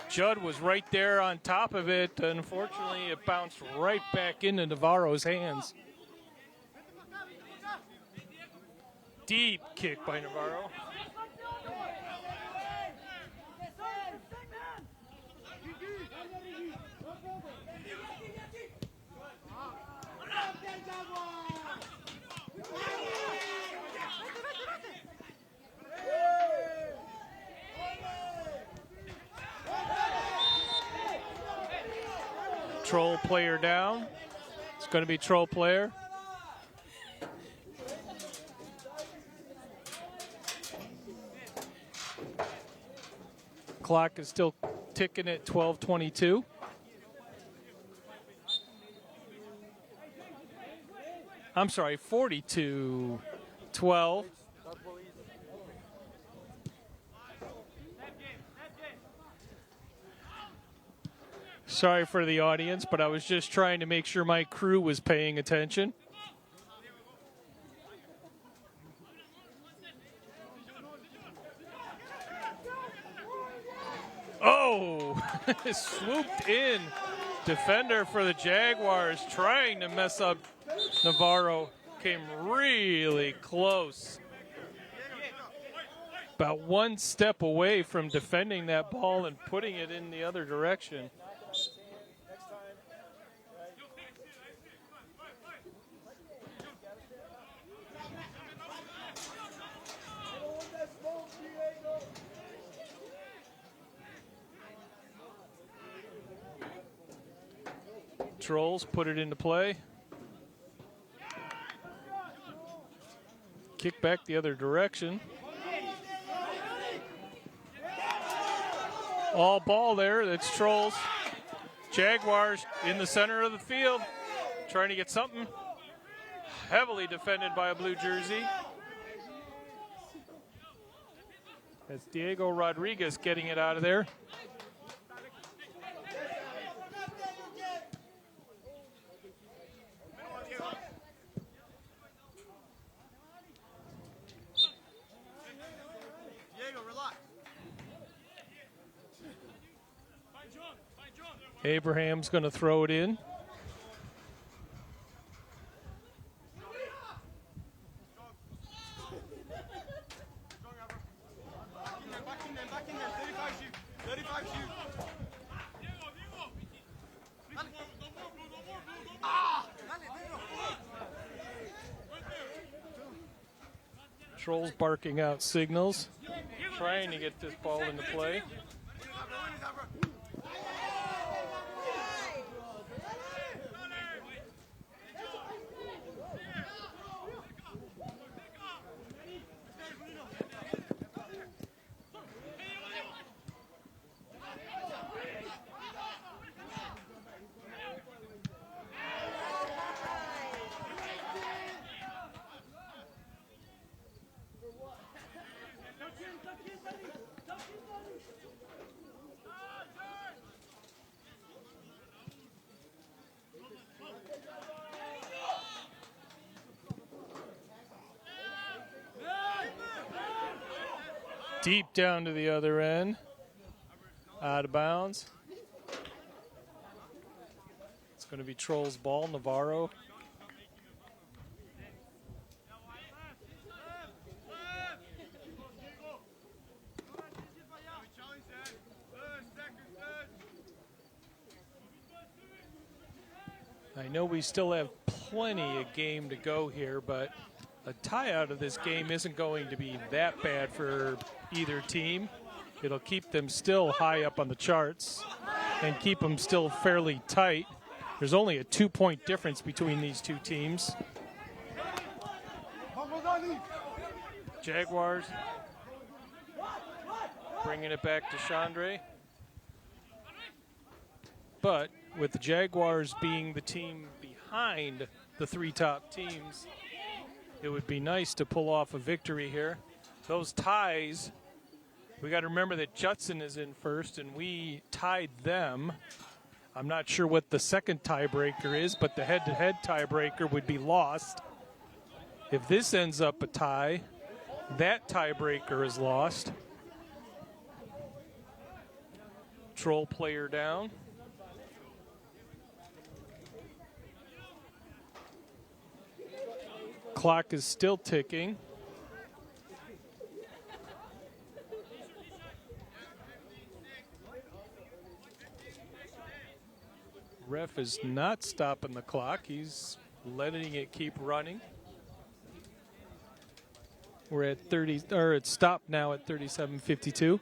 Judd was right there on top of it. Unfortunately, it bounced right back into Navarro's hands. Deep kick by Navarro. Troll player down. It's going to be troll player. Clock is still ticking at 12:22. I'm sorry, 42-12. Sorry for the audience, but I was just trying to make sure my crew was paying attention. Oh! Swooped in. Defender for the Jaguars trying to mess up Navarro. Came really close. About one step away from defending that ball and putting it in the other direction. Trolls put it into play. Kick back the other direction. All ball there. That's Trolls. Jaguars in the center of the field. Trying to get something. Heavily defended by a blue jersey. That's Diego Rodriguez getting it out of there. Abraham's going to throw it in. Trolls barking out signals, trying to get this ball into play. Deep down to the other end. Out of bounds. It's going to be Trolls' ball, Navarro. I know we still have plenty of game to go here, but a tie out of this game isn't going to be that bad for either team. It'll keep them still high up on the charts and keep them still fairly tight. There's only a 2-point difference between these two teams. Jaguars bringing it back to Chandre. But with the Jaguars being the team behind the three top teams, it would be nice to pull off a victory here. Those ties, we got to remember that Judson is in first, and we tied them. I'm not sure what the second tiebreaker is, but the head-to-head tiebreaker would be lost. If this ends up a tie, that tiebreaker is lost. Troll player down. Clock is still ticking. Ref is not stopping the clock. He's letting it keep running. We're at 30, or it's stopped now at 37:52.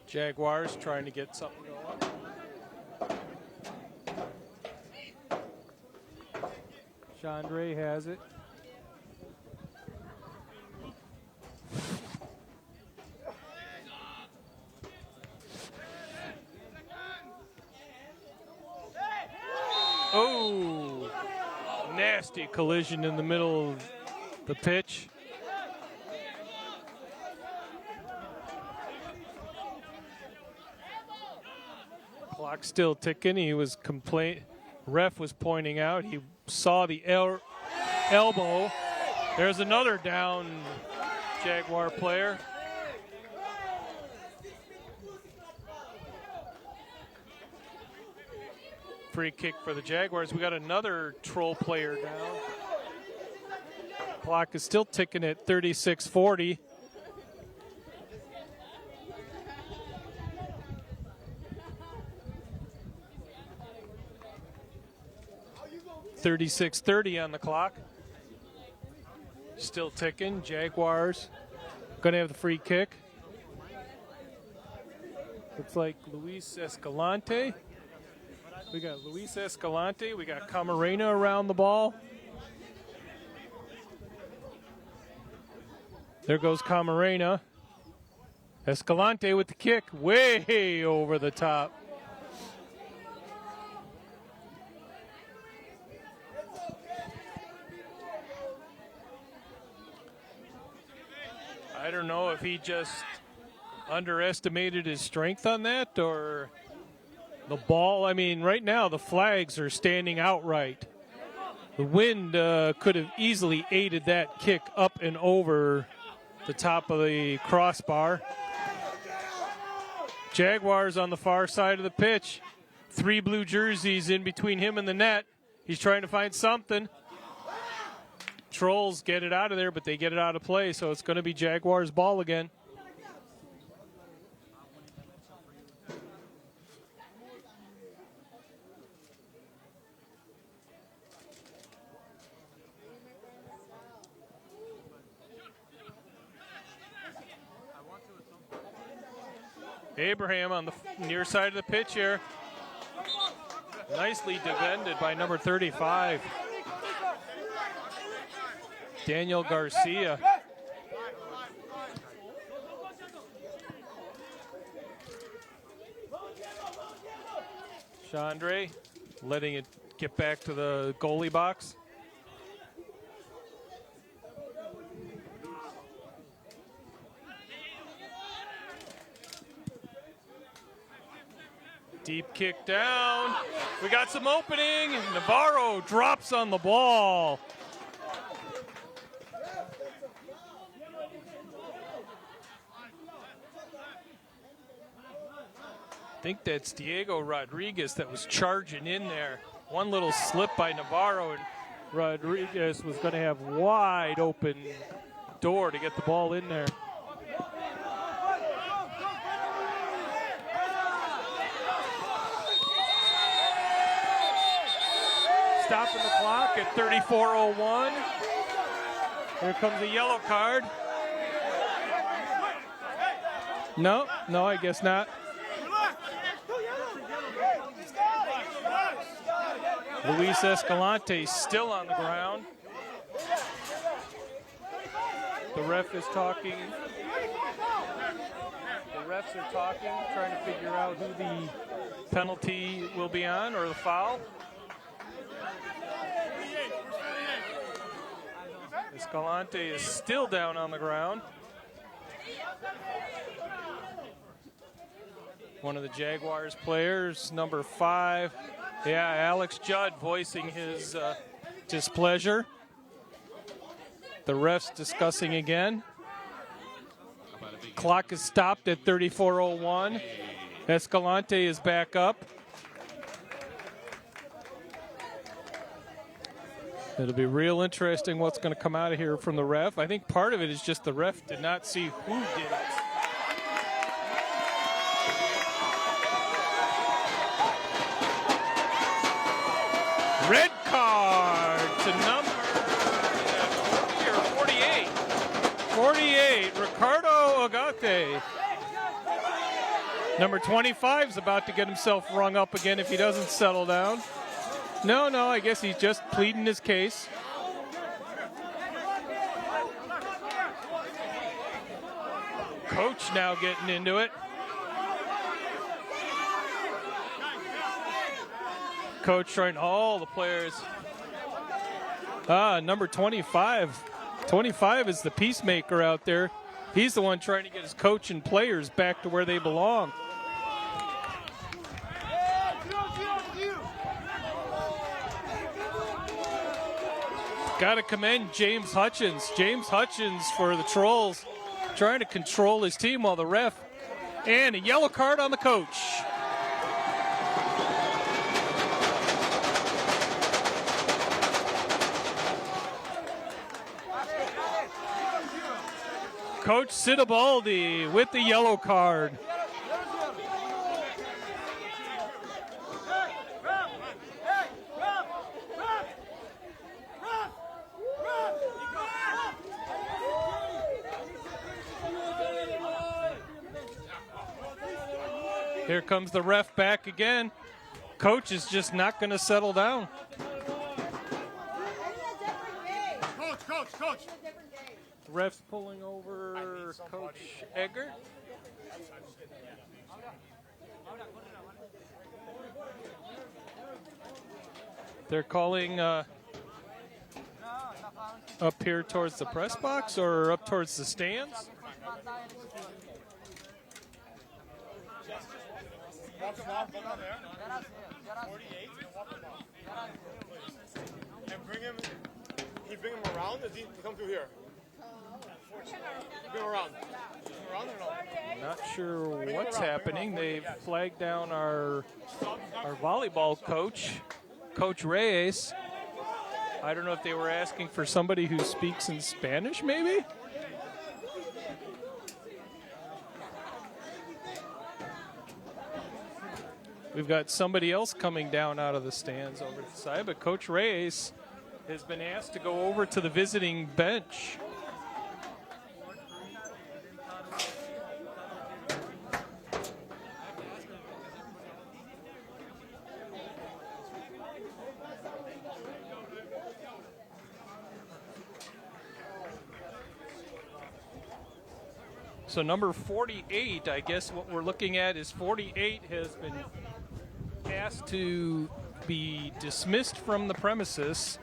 Jaguars trying to get something going. Chandre has it. Oh, nasty collision in the middle of the pitch. Clock still ticking. He was ref was pointing out. He saw the elbow. There's another down Jaguar player. Free kick for the Jaguars. We got another Troll player down. Clock is still ticking at 36:40. .30 on the clock. Still ticking. Jaguars going to have the free kick. Looks like Luis Escalante. We got Luis Escalante. We got Camarena around the ball. There goes Camarena. Escalante with the kick. Way over the top. I don't know if he just underestimated his strength on that or the ball. I mean, right now the flags are standing outright. The wind could have easily aided that kick up and over the top of the crossbar. Jaguars on the far side of the pitch. 3 blue jerseys in between him and the net. He's trying to find something. Trolls get it out of there, but they get it out of play, so it's going to be Jaguars' ball again. Abraham on the near side of the pitch here. Nicely defended by number 35. Daniel Garcia. Chandre letting it get back to the goalie box. Deep kick down. We got some opening. Navarro drops on the ball. I think that's Diego Rodriguez that was charging in there. One little slip by Navarro, and Rodriguez was going to have wide open door to get the ball in there. Stopping the clock at 34:01. Here comes a yellow card. No, I guess not. Luis Escalante still on the ground. The ref is talking. The refs are talking, trying to figure out who the penalty will be on or the foul. Escalante is still down on the ground. One of the Jaguars players, number 5. Yeah, Alex Judd voicing his displeasure. The refs discussing again. Clock is stopped at 34:01. Escalante is back up. It'll be real interesting what's going to come out of here from the ref. I think part of it is just the ref did not see who did it. Red card to number 48. 48, Ricardo Agate. Number 25 is about to get himself rung up again if he doesn't settle down. No, I guess he's just pleading his case. Coach now getting into it. Coach trying all the players. Number 25. 25 is the peacemaker out there. He's the one trying to get his coach and players back to where they belong. Got to commend James Hutchins. James Hutchins for the Trolls, trying to control his team while the ref, and a yellow card on the coach. Coach Sitabaldi with the yellow card. Here comes the ref back again. Coach is just not going to settle down. Coach. Ref's pulling over Coach Eggert. They're calling up here towards the press box or up towards the stands. Walk him off, walk on there. 48, walk him off. And bring him, can you bring him around? Does he come through here? Bring him around. Bring him around or no? Not sure what's happening. They've flagged down our volleyball coach, Coach Reyes. I don't know if they were asking for somebody who speaks in Spanish, maybe? We've got somebody else coming down out of the stands over to the side, but Coach Reyes has been asked to go over to the visiting bench. So number 48, I guess what we're looking at is 48 has been asked to be dismissed from the premises.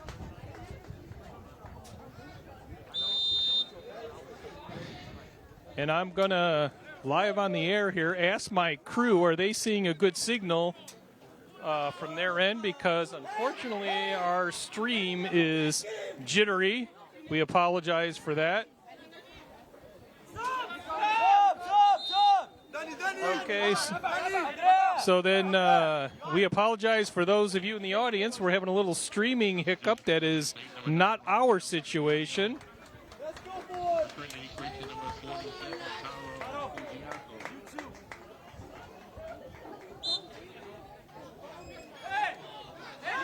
And I'm going to, live on the air here, ask my crew, are they seeing a good signal from their end? Because unfortunately our stream is jittery. We apologize for that. Okay, so then we apologize for those of you in the audience. We're having a little streaming hiccup that is not our situation.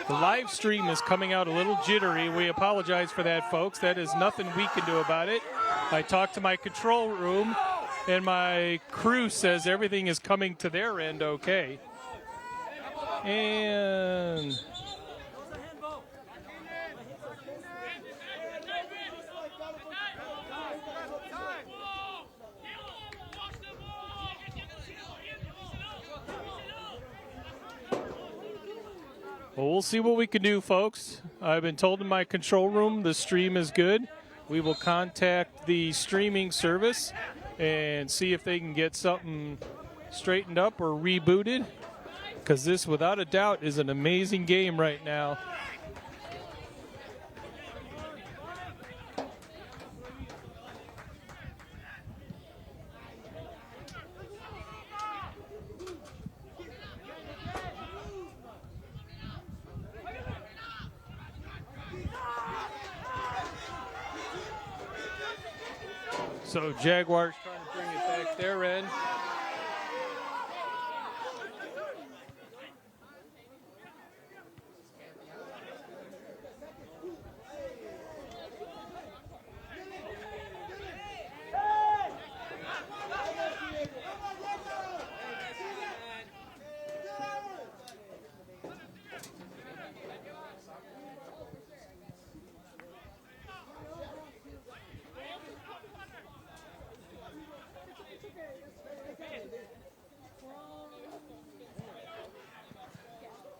The live stream is coming out a little jittery. We apologize for that, folks. That is nothing we can do about it. I talked to my control room, and my crew says everything is coming to their end okay. And well, we'll see what we can do, folks. I've been told in my control room the stream is good. We will contact the streaming service and see if they can get something straightened up or rebooted, because this, without a doubt, is an amazing game right now. So Jaguars trying to bring it back their end.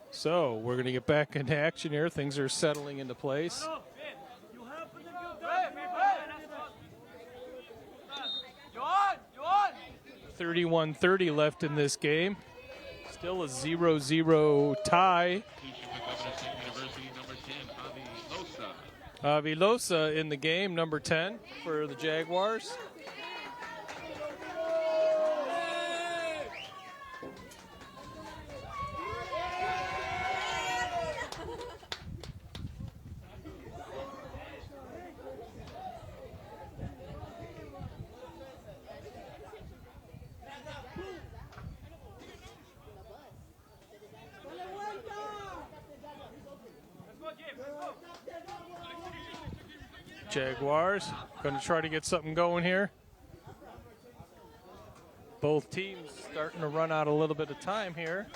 So we're going to get back into action here. Things are settling into place. 31-30 left in this game. Still a 0-0 tie. Vilosa in the game, number 10 for the Jaguars. Jaguars going to try to get something going here. Both teams starting to run out a little bit of time here.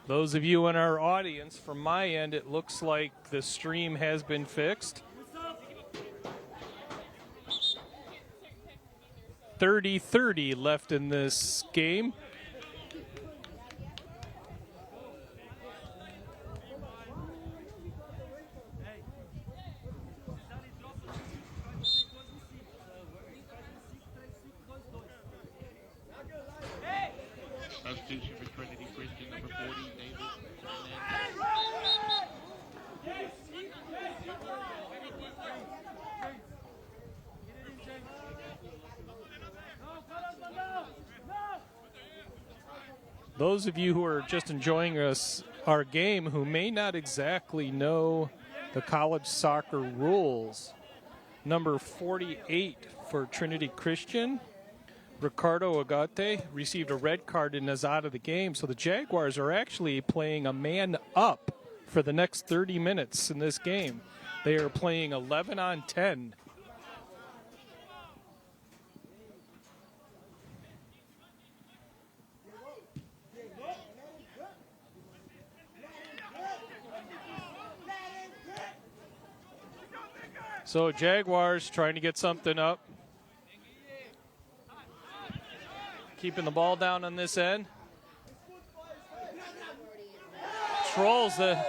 Those of you in our audience, from my end, it looks like the stream has been fixed. 30-30 left in this game. Substitution for Trinity Christian, number 40, David. Those of you who are just enjoying our game who may not exactly know the college soccer rules, number 48 for Trinity Christian, Ricardo Agate, received a red card and is out of the game. So the Jaguars are actually playing a man up for the next 30 minutes in this game. They are playing 11 on 10. So Jaguars trying to get something up. Keeping the ball down on this end. Trolls, it's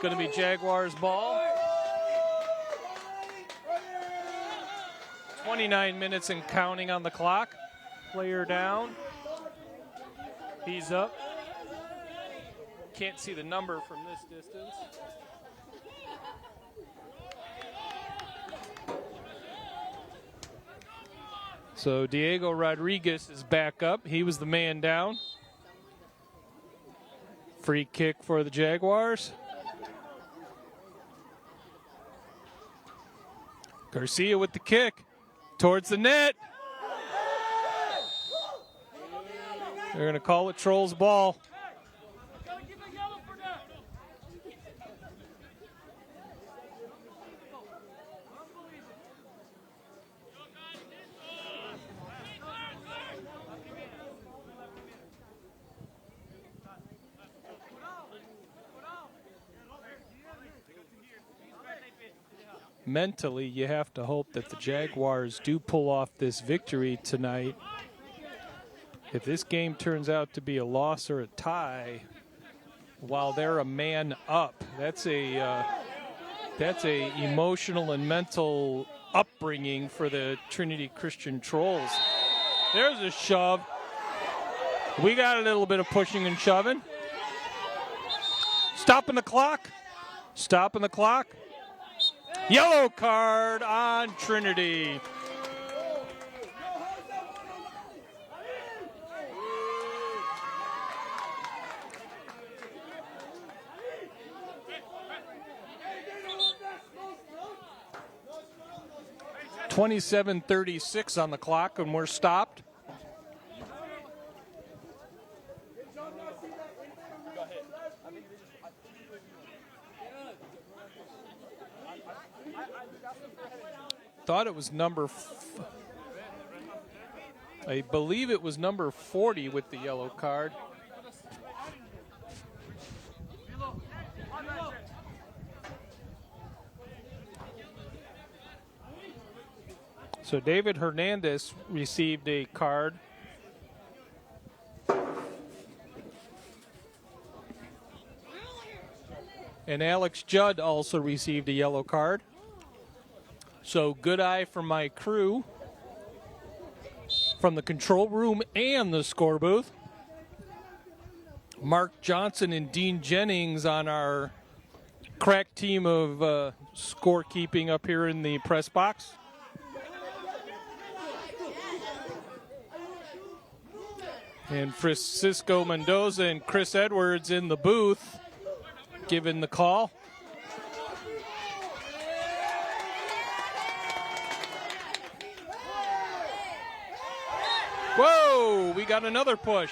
going to be Jaguars ball. 29 minutes and counting on the clock. Player down. He's up. Can't see the number from this distance. So Diego Rodriguez is back up. He was the man down. Free kick for the Jaguars. Garcia with the kick towards the net. They're going to call it Trolls ball. Mentally, you have to hope that the Jaguars do pull off this victory tonight. If this game turns out to be a loss or a tie, while they're a man up, that's a emotional and mental upbringing for the Trinity Christian Trolls. There's a shove. We got a little bit of pushing and shoving. Stopping the clock. Stopping the clock. Yellow card on Trinity. .27:36 on the clock, and we're stopped. Thought it was I believe it was number 40 with the yellow card. So David Hernandez received a card. And Alex Judd also received a yellow card. So good eye from my crew from the control room and the score booth. Mark Johnson and Dean Jennings on our crack team of scorekeeping up here in the press box. And Francisco Mendoza and Chris Edwards in the booth giving the call. Whoa, we got another push.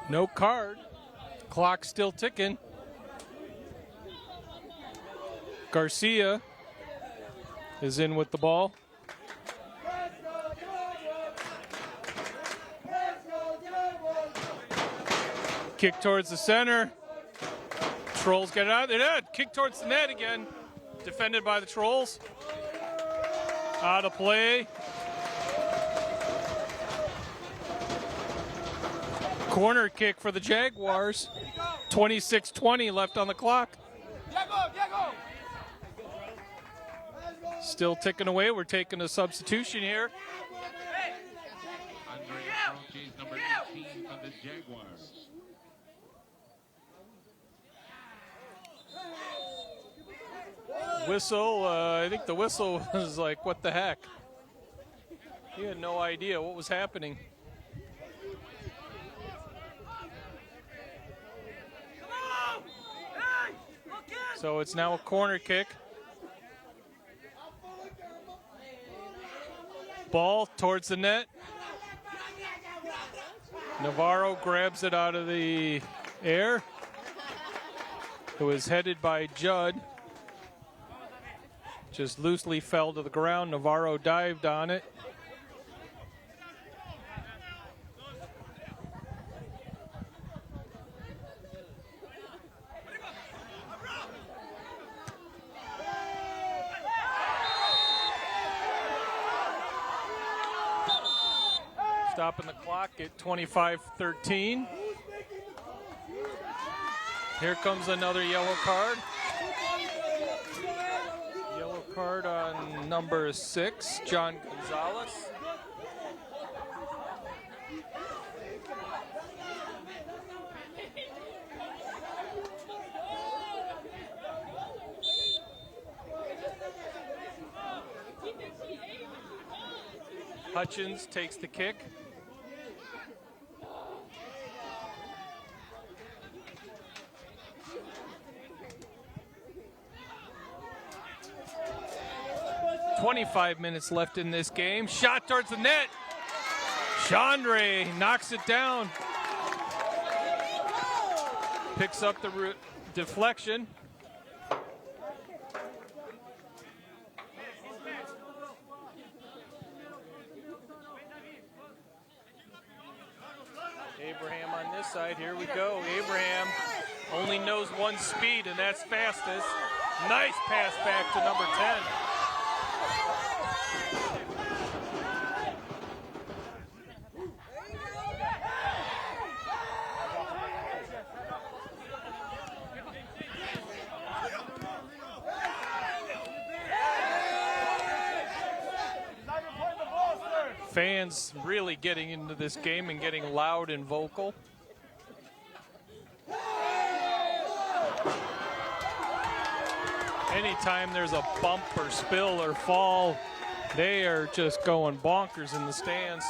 No card. Clock still ticking. Garcia is in with the ball. Kick towards the center. Trolls get it out. Kick towards the net again. Defended by the Trolls. Out of play. Corner kick for the Jaguars. 26-20 left on the clock. Still ticking away. We're taking a substitution here. Andre Sanchez, number 18 from the Jaguars. Whistle, I think the whistle was like, what the heck? He had no idea what was happening. So it's now a corner kick. Ball towards the net. Navarro grabs it out of the air. It was headed by Judd. Just loosely fell to the ground. Navarro dived on it. Stopping the clock at 25-13. Here comes another yellow card. Yellow card on number 6, John Gonzalez. Hutchins takes the kick. .25 minutes left in this game. Shot towards the net. Chandre knocks it down. Picks up the deflection. Abraham on this side. Here we go. Abraham only knows one speed, and that's fastest. Nice pass back to number 10. Fans really getting into this game and getting loud and vocal. Anytime there's a bump or spill or fall, they are just going bonkers in the stands.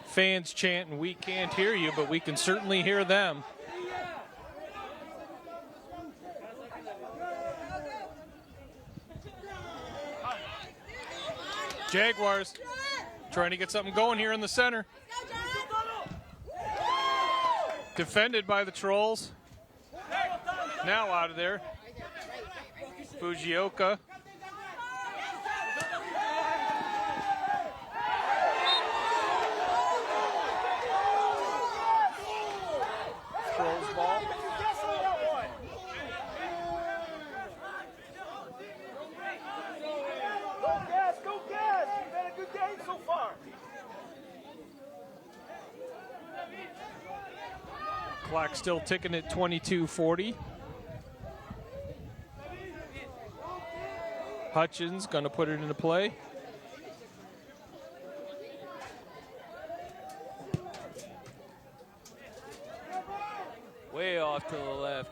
Fans chanting, "We can't hear you, but we can certainly hear them." Jaguars trying to get something going here in the center. Defended by the Trolls. Now out of there. Fujioka. Trolls ball. Go gas! You've had a good game so far. Clock still ticking at 22:40. Hutchins going to put it into play. Way off to the left.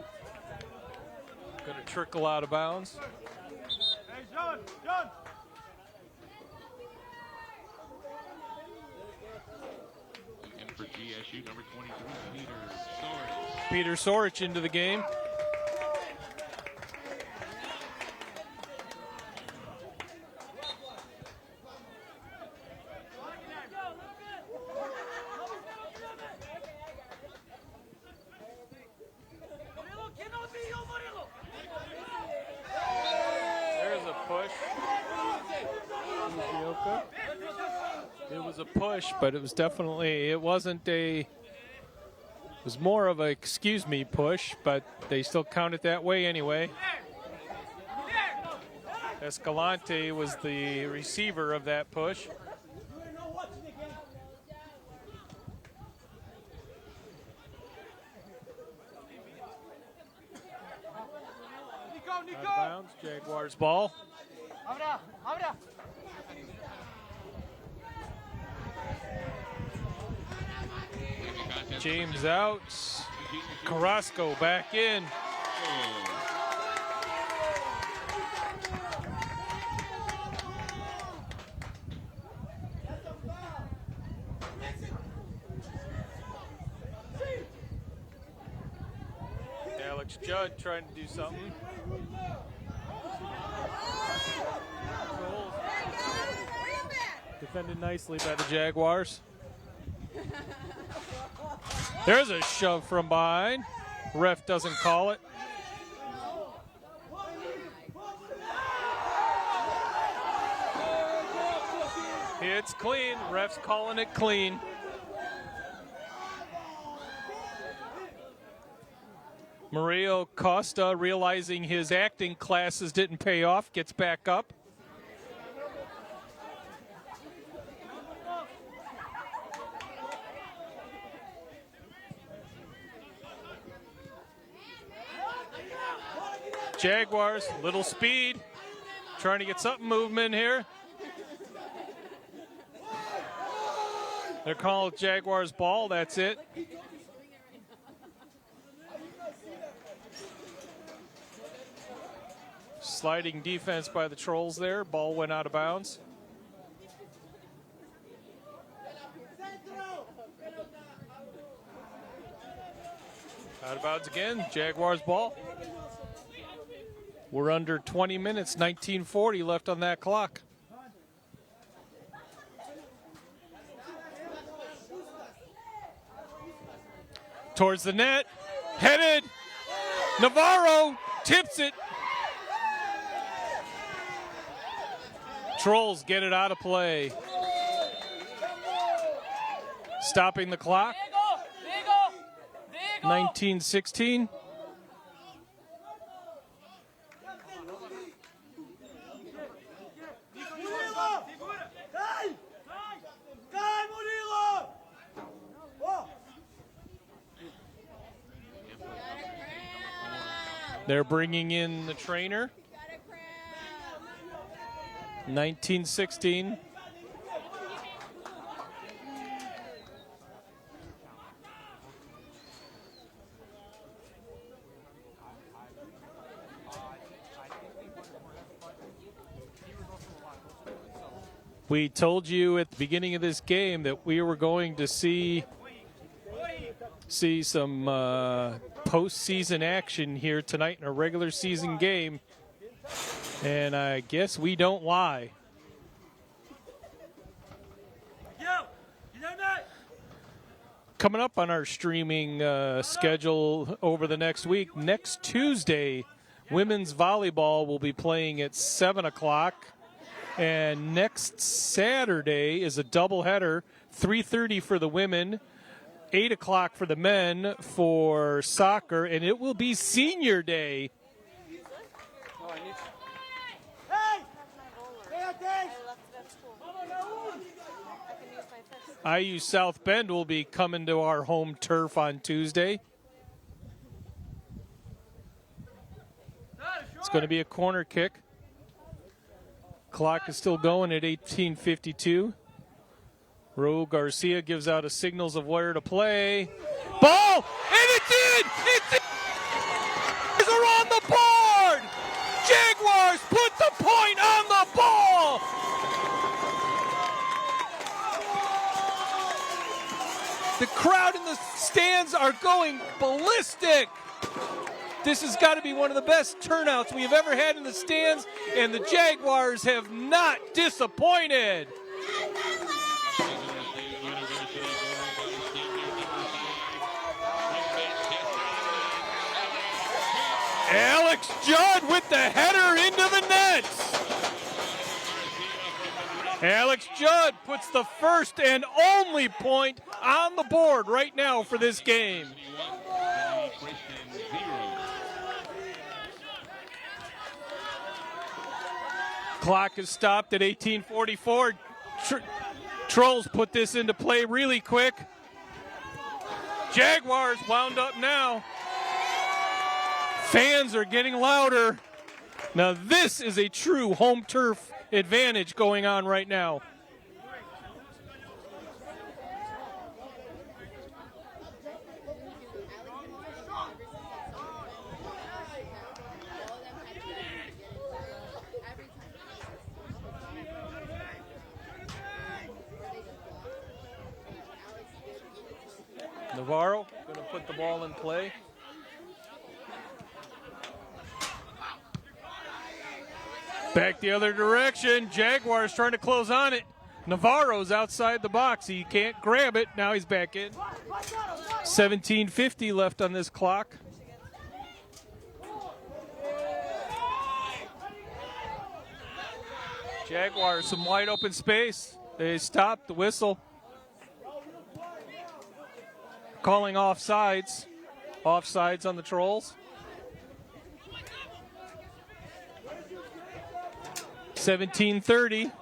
Going to trickle out of bounds. Hey, John! And for GSU, number 23, Peter Soares. Peter Soares into the game. There's a push. It was a push, but it was definitely, it wasn't a, it was more of a excuse me push, but they still count it that way anyway. Escalante was the receiver of that push. Out of bounds, Jaguars ball. James out. Carrasco back in. Alex Judd trying to do something. Defended nicely by the Jaguars. There's a shove from behind. Ref doesn't call it. It's clean. Ref's calling it clean. Mario Costa, realizing his acting classes didn't pay off, gets back up. Jaguars, little speed, trying to get something movement here. They're calling Jaguars ball, that's it. Sliding defense by the Trolls there. Ball went out of bounds. Out of bounds again. Jaguars ball. We're under 20 minutes, 19:40 left on that clock. Towards the net. Headed. Navarro tips it. Trolls get it out of play. Stopping the clock. 19:16. They're bringing in the trainer. 19:16. We told you at the beginning of this game that we were going to see some postseason action here tonight in a regular season game, and I guess we don't lie. Coming up on our streaming schedule over the next week, next Tuesday, women's volleyball will be playing at 7 o'clock. And next Saturday is a doubleheader, 3:30 for the women, 8 o'clock for the men for soccer, and it will be senior day. IU South Bend will be coming to our home turf on Tuesday. It's going to be a corner kick. Clock is still going at 18:52. Raul Garcia gives out a signals of where to play. Ball! And it's in! It's in! Are on the board! Jaguars put the point on the ball! The crowd in the stands are going ballistic. This has got to be one of the best turnouts we have ever had in the stands, and the Jaguars have not disappointed. Alex Judd with the header into the nets. Alex Judd puts the first and only point on the board right now for this game. Clock is stopped at 18:44. Trolls put this into play really quick. Jaguars wound up now. Fans are getting louder. Now this is a true home turf advantage going on right now. Navarro going to put the ball in play. Back the other direction. Jaguars trying to close on it. Navarro's outside the box. He can't grab it. Now he's back in. 17:50 left on this clock. Jaguars, some wide open space. They stopped the whistle. Calling offsides. Offsides on the Trolls. 17:30.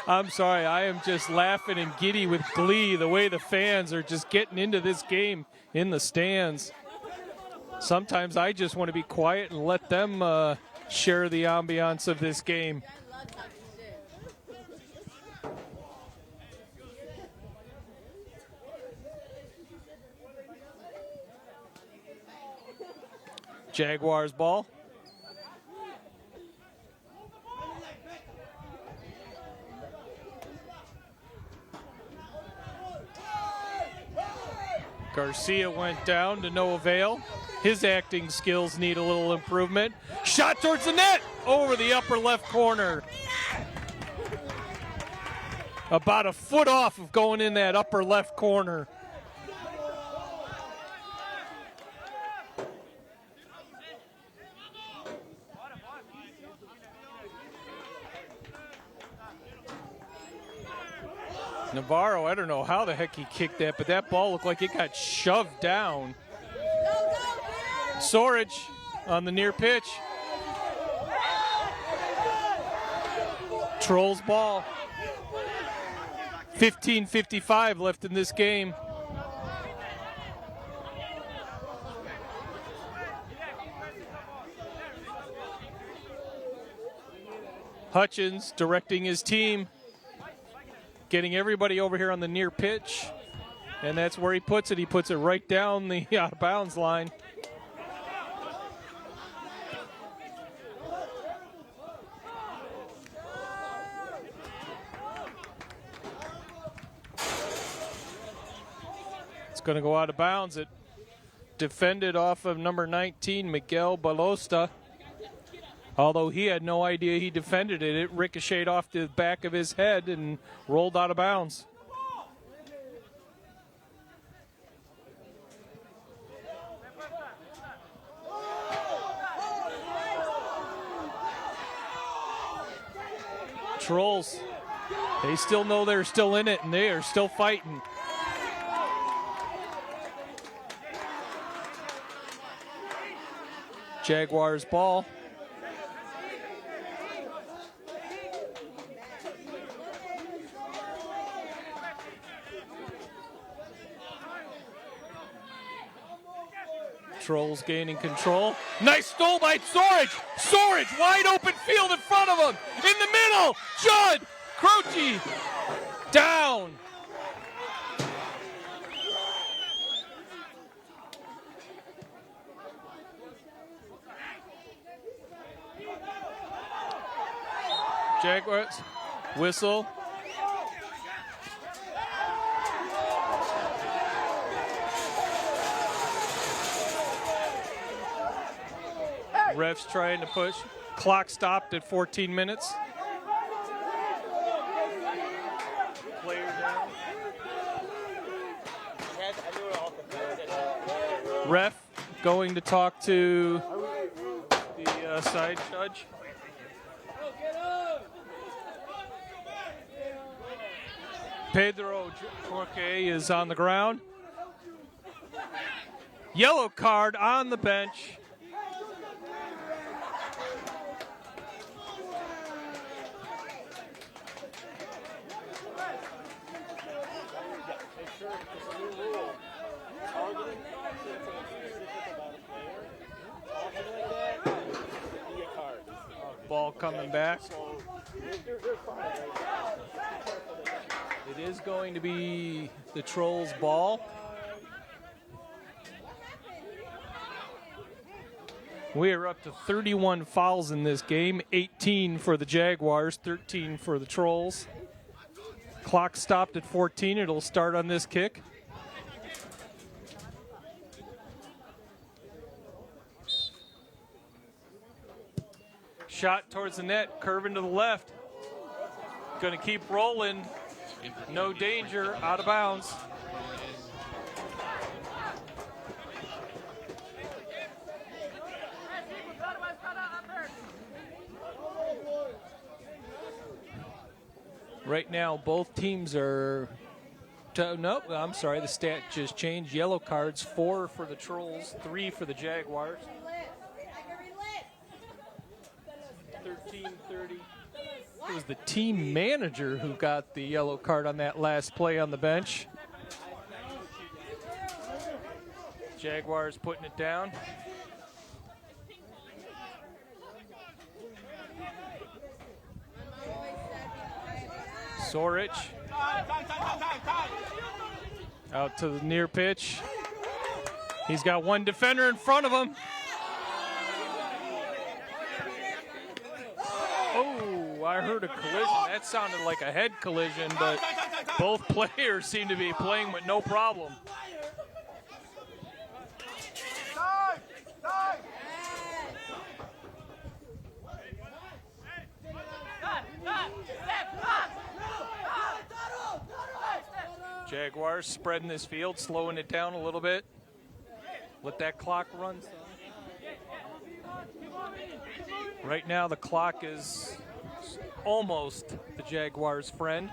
I'm sorry, I am just laughing and giddy with glee the way the fans are just getting into this game in the stands. Sometimes I just want to be quiet and let them share the ambiance of this game. Jaguars ball. Garcia went down to no avail. His acting skills need a little improvement. Shot towards the net, over the upper left corner. About a foot off of going in that upper left corner. Navarro, I don't know how the heck he kicked that, but that ball looked like it got shoved down. Sorage on the near pitch. Trolls ball. 15:55 left in this game. Hutchins directing his team. Getting everybody over here on the near pitch, and that's where he puts it. He puts it right down the out of bounds line. It's going to go out of bounds. It defended off of number 19, Miguel Balosta. Although he had no idea he defended it, it ricocheted off the back of his head and rolled out of bounds. Trolls, they still know they're still in it, and they are still fighting. Jaguars ball. Trolls gaining control. Nice stole by Sorage. Sorage, wide open field in front of him. In the middle, Judd Croce down. Jaguars whistle. Refs trying to push. Clock stopped at 14 minutes. Player down. Ref going to talk to the side judge. Pedro Jorge is on the ground. Yellow card on the bench. Ball coming back. It is going to be the Trolls' ball. We are up to 31 fouls in this game, 18 for the Jaguars, 13 for the Trolls. Clock stopped at 14. It'll start on this kick. Shot towards the net, curving to the left. Going to keep rolling. No danger, out of bounds. Right now, both teams are... No, I'm sorry, the stat just changed. Yellow cards, 4 for the Trolls, 3 for the Jaguars. 13-30. It was the team manager who got the yellow card on that last play on the bench. Jaguars putting it down. Sorich out to the near pitch. He's got one defender in front of him. Oh, I heard a collision. That sounded like a head collision, but both players seem to be playing with no problem. Jaguars spreading this field, slowing it down a little bit. Let that clock run. Right now the clock is almost the Jaguars' friend.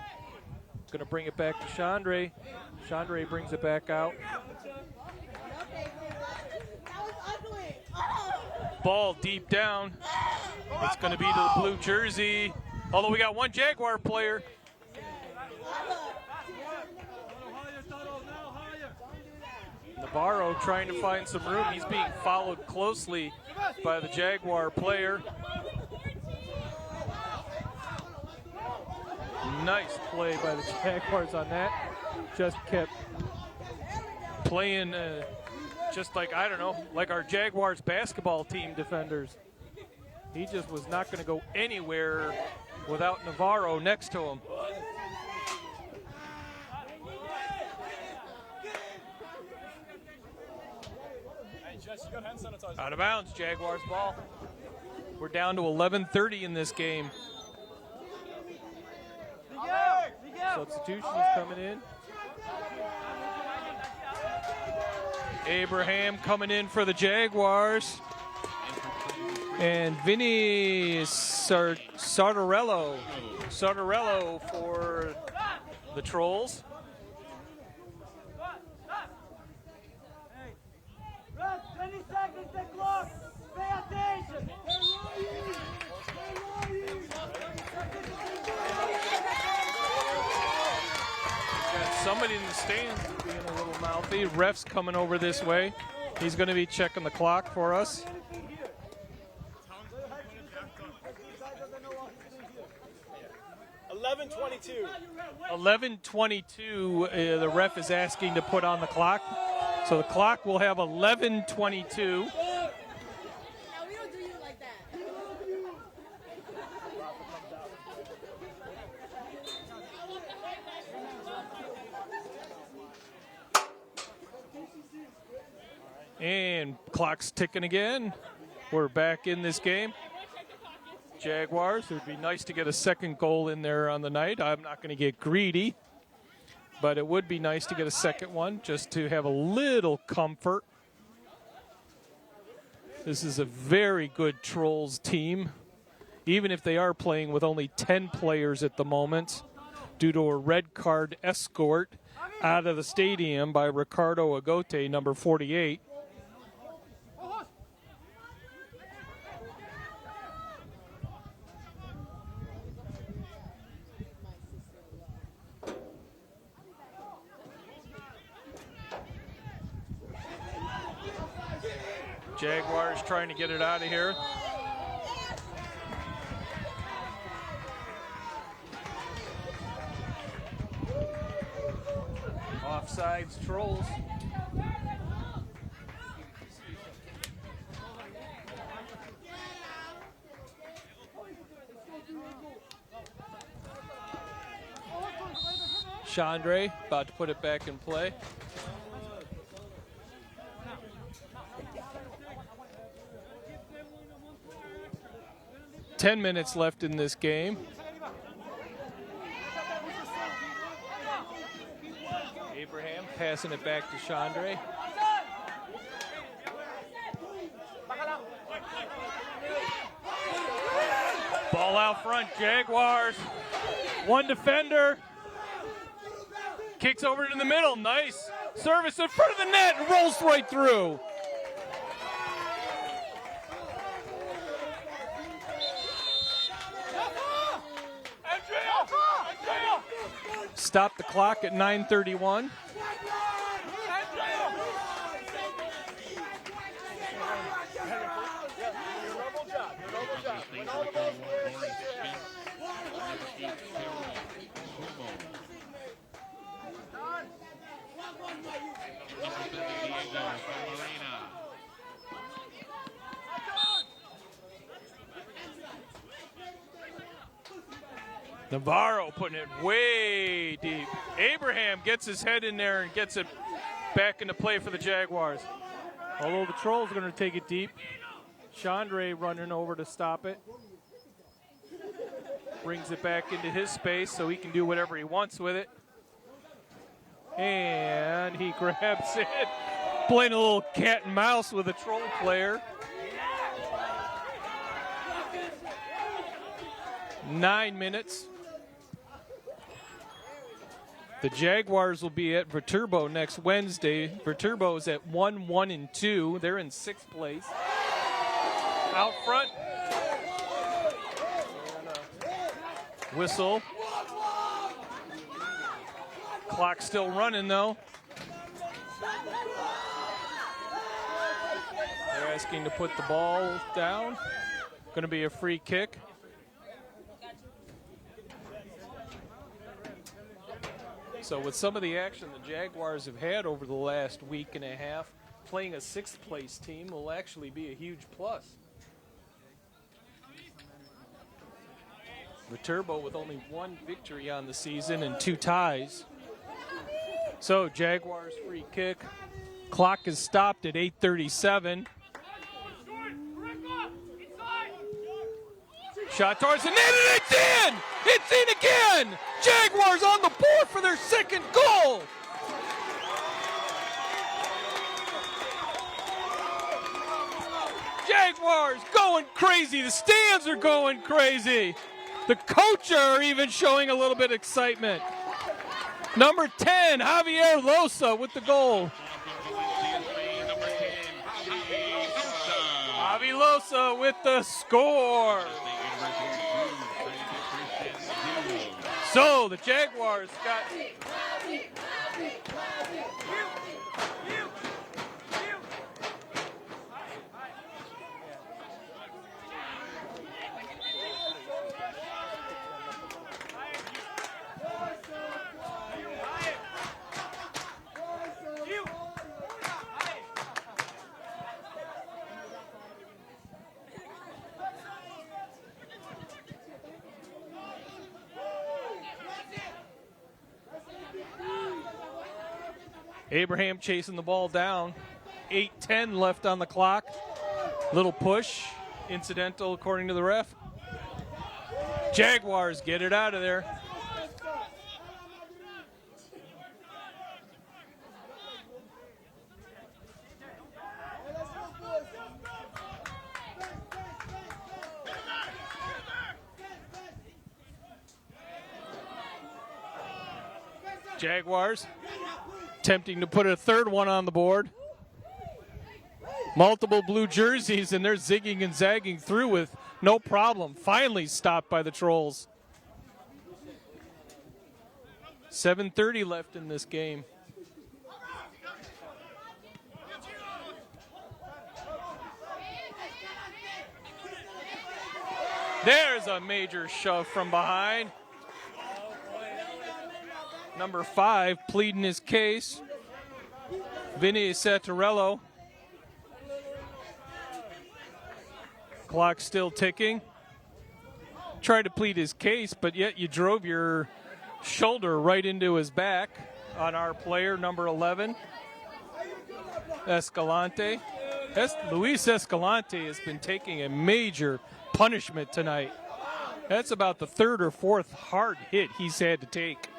Going to bring it back to Chandre. Chandre brings it back out. Ball deep down. It's going to be to the blue jersey. Although we got one Jaguar player. Navarro trying to find some room. He's being followed closely by the Jaguar player. Nice play by the Jaguars on that. Just kept playing just like, I don't know, like our Jaguars basketball team defenders. He just was not going to go anywhere without Navarro next to him. Out of bounds, Jaguars ball. We're down to 11:30 in this game. Substitutions coming in. Abraham coming in for the Jaguars. And Vinny Sartorello for the Trolls. Russ, 20 seconds, the clock. Pay attention. Got somebody in the stands being a little mouthy. Ref's coming over this way. He's going to be checking the clock for us. 11:22. 11:22. The ref is asking to put on the clock. So the clock will have 11:22. No, we don't do you like that. And clock's ticking again. We're back in this game. Jaguars, it would be nice to get a second goal in there on the night. I'm not going to get greedy, but it would be nice to get a second one just to have a little comfort. This is a very good Trolls team, even if they are playing with only 10 players at the moment due to a red card escort out of the stadium by Ricardo Agote, number 48. Jaguars trying to get it out of here. Offsides, Trolls. Chandre about to put it back in play. Ten minutes left in this game. Abraham passing it back to Chandre. Ball out front, Jaguars. One defender. Kicks over to the middle, nice. Service in front of the net, rolls right through. Stop the clock at 9:31. Navarro putting it way deep. Abraham gets his head in there and gets it back into play for the Jaguars. Although the Trolls are going to take it deep. Chandre running over to stop it. Brings it back into his space so he can do whatever he wants with it. And he grabs it. Playing a little cat and mouse with a Troll player. 9 minutes. The Jaguars will be at Viterbo next Wednesday. Viterbo is at 1-1-2. They're in 6th place. Out front. Whistle. Clock still running though. They're asking to put the ball down. Going to be a free kick. So with some of the action the Jaguars have had over the last week and a half, playing a 6th place team will actually be a huge plus. Viterbo with only 1 victory on the season and 2 ties. So Jaguars free kick. Clock is stopped at 8:37. Shot towards the net, and it's in! It's in again! Jaguars on the board for their second goal! Jaguars going crazy. The stands are going crazy. The coaches are even showing a little bit of excitement. Number 10, Javier Loza with the goal. Javi Loza with the score. So the Jaguars got... Abraham chasing the ball down. 8:10 left on the clock. Little push, incidental according to the ref. Jaguars get it out of there. Jaguars attempting to put a third one on the board. Multiple blue jerseys, and they're zigging and zagging through with no problem. Finally stopped by the Trolls. 7:30 left in this game. There's a major shove from behind. Number 5 pleading his case. Vinny Sattarello. Clock still ticking. Tried to plead his case, but yet you drove your shoulder right into his back on our player, number 11, Escalante. Luis Escalante has been taking a major punishment tonight. That's about the third or fourth hard hit he's had to take.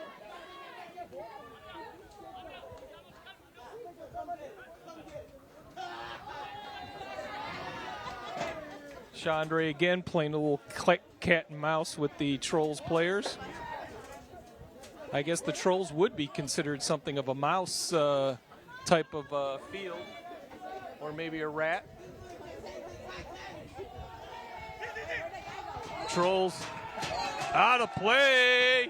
Chandre again playing a little cat and mouse with the Trolls players. I guess the Trolls would be considered something of a mouse type of field, or maybe a rat. Trolls out of play.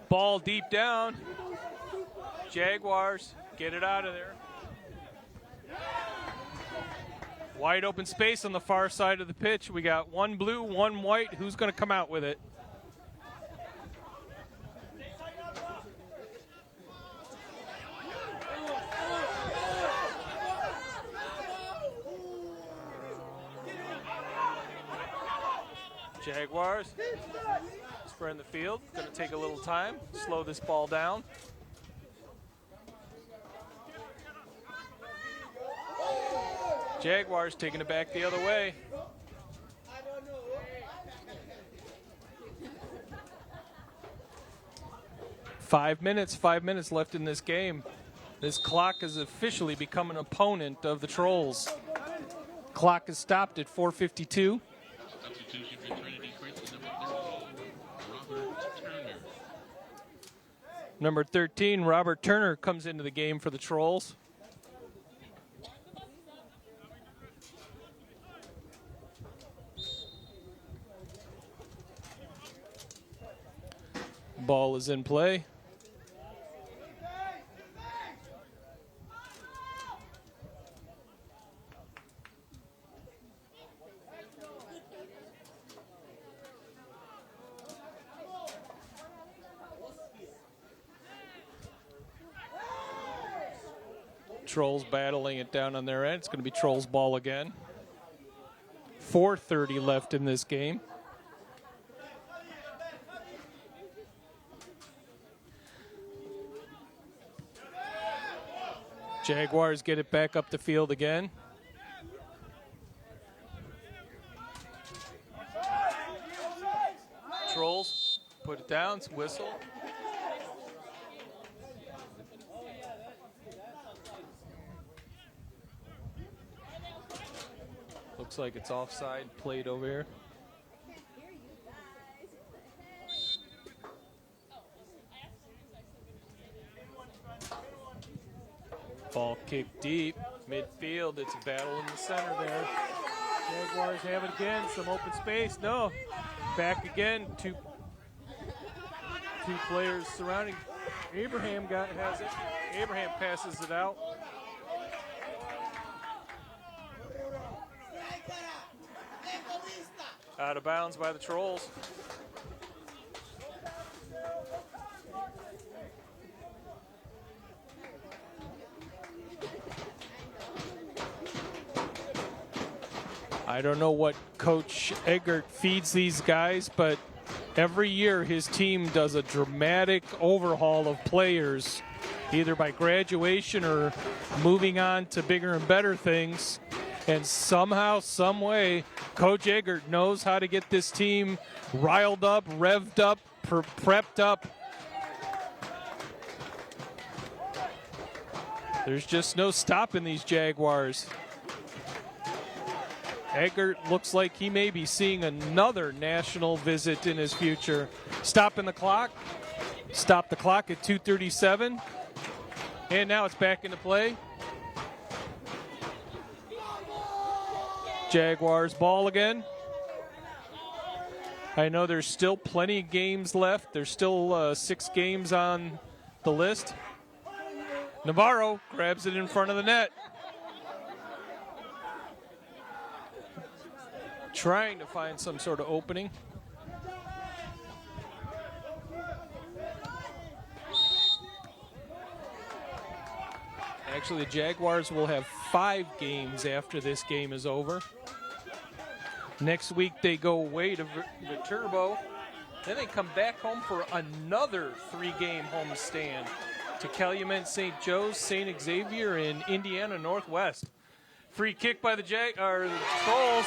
Ball deep down. Jaguars get it out of there. Wide open space on the far side of the pitch. We got one blue, one white. Who's going to come out with it? Jaguars spreading the field. Going to take a little time, slow this ball down. Jaguars taking it back the other way. Five minutes left in this game. This clock has officially become an opponent of the Trolls. Clock is stopped at 4:52. Substitution for Trinity Christian, Robert Turner. Number 13, Robert Turner, comes into the game for the Trolls. Ball is in play. Trolls battling it down on their end. It's going to be Trolls ball again. 4:30 left in this game. Jaguars get it back up the field again. Trolls put it down, it's whistle. Looks like it's offside, played over here. Ball kicked deep, midfield. It's a battle in the center there. Jaguars have it again. Some open space. No. Back again. Two players surrounding. Abraham has it. Abraham passes it out. Out of bounds by the Trolls. I don't know what Coach Eggert feeds these guys, but every year his team does a dramatic overhaul of players, either by graduation or moving on to bigger and better things. And somehow, some way, Coach Eggert knows how to get this team riled up, revved up, prepped up. There's just no stopping these Jaguars. Eggert looks like he may be seeing another national visit in his future. Stopping the clock. Stop the clock at 2:37. And now it's back into play. Jaguars ball again. I know there's still plenty of games left. There's still 6 games on the list. Navarro grabs it in front of the net. Trying to find some sort of opening. Actually, the Jaguars will have 5 games after this game is over. Next week, they go away to Viterbo. Then they come back home for another 3-game homestand to Calumet St. Joe's, St. Xavier, and Indiana Northwest. Free kick by the Trolls.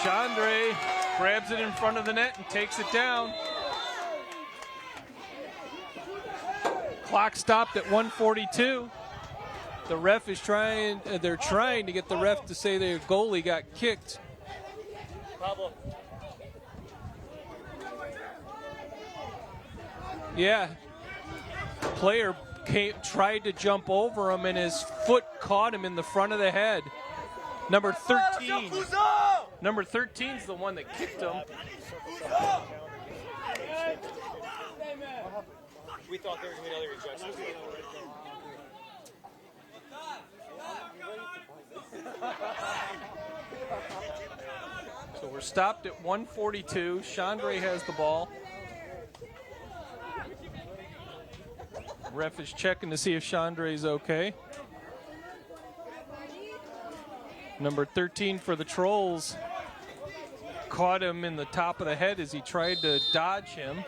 Chandre grabs it in front of the net and takes it down. Clock stopped at 1:42. The ref is they're trying to get the ref to say their goalie got kicked. Yeah. Player tried to jump over him and his foot caught him in the front of the head. Number 13. Number 13 is the one that kicked him. We thought there was going to be another rejection. So we're stopped at 1:42. Chandre has the ball. Ref is checking to see if Chandre's okay. Number 13 for the Trolls caught him in the top of the head as he tried to dodge him.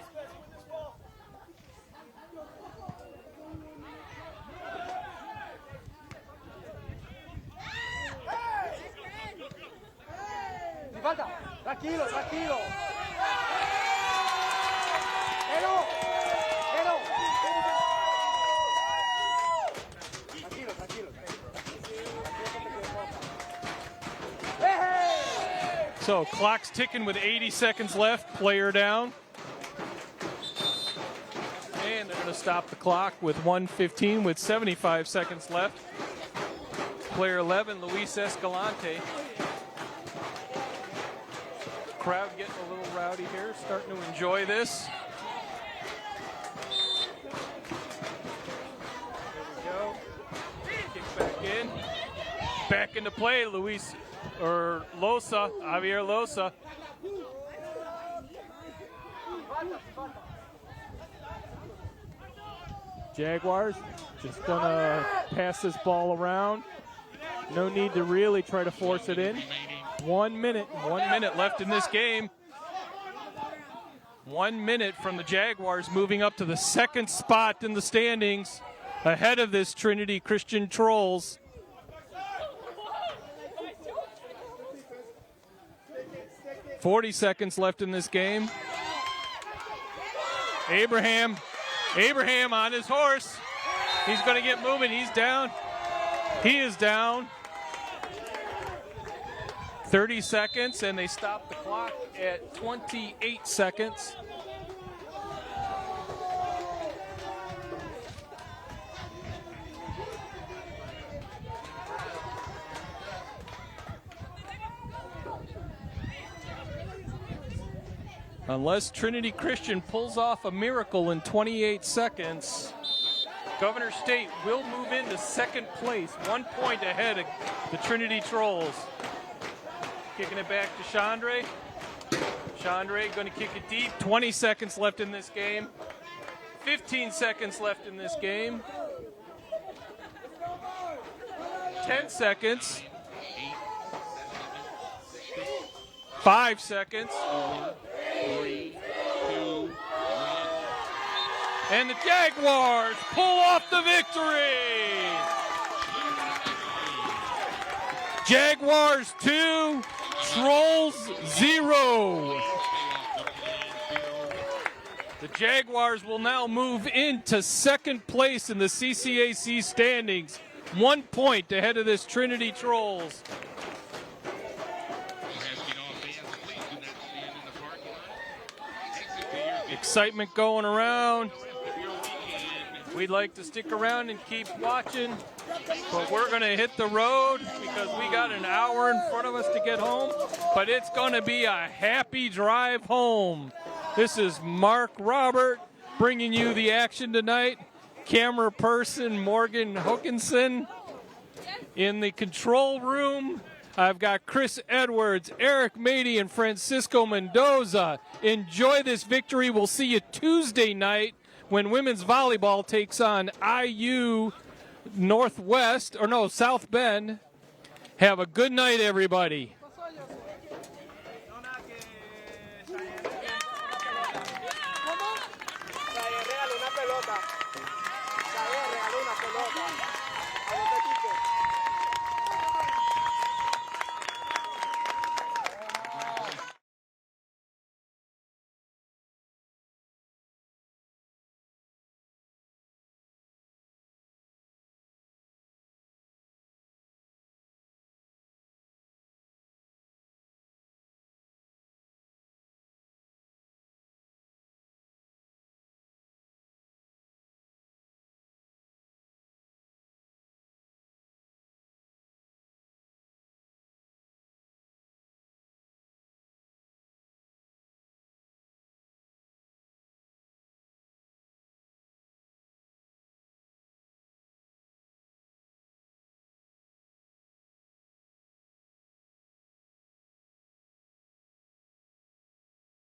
Tranquilo, tranquilo. So clock's ticking with 80 seconds left, player down. And they're going to stop the clock with 1:15 with 75 seconds left. Player 11, Luis Escalante. Crowd getting a little rowdy here, starting to enjoy this. There we go. Kick back in. Back into play, Javier Losa. Jaguars just gonna pass this ball around. No need to really try to force it in. 1 minute left in this game. 1 minute from the Jaguars moving up to the second spot in the standings ahead of this Trinity Christian Trolls. .40 seconds left in this game. Abraham on his horse. He's going to get moving. He's down. He is down. 30 seconds, and they stop the clock at 28 seconds. Unless Trinity Christian pulls off a miracle in 28 seconds, Governor State will move into second place, 1 point ahead of the Trinity Trolls. Kicking it back to Chandre. Chandre going to kick it deep. 20 seconds left in this game. 15 seconds left in this game. 10 seconds. 5 seconds. 3, 2, 1. And the Jaguars pull off the victory. Jaguars 2, Trolls 0. The Jaguars will now move into second place in the CCAC standings, 1 point ahead of this Trinity Trolls. Excitement going around. We'd like to stick around and keep watching, but we're going to hit the road because we got an hour in front of us to get home, but it's going to be a happy drive home. This is Mark Robert bringing you the action tonight. Camera person Morgan Hookinson. In the control room, I've got Chris Edwards, Eric Mady, and Francisco Mendoza. Enjoy this victory. We'll see you Tuesday night when women's volleyball takes on IU South Bend. Have a good night, everybody. Regaló una pelota a los equipos.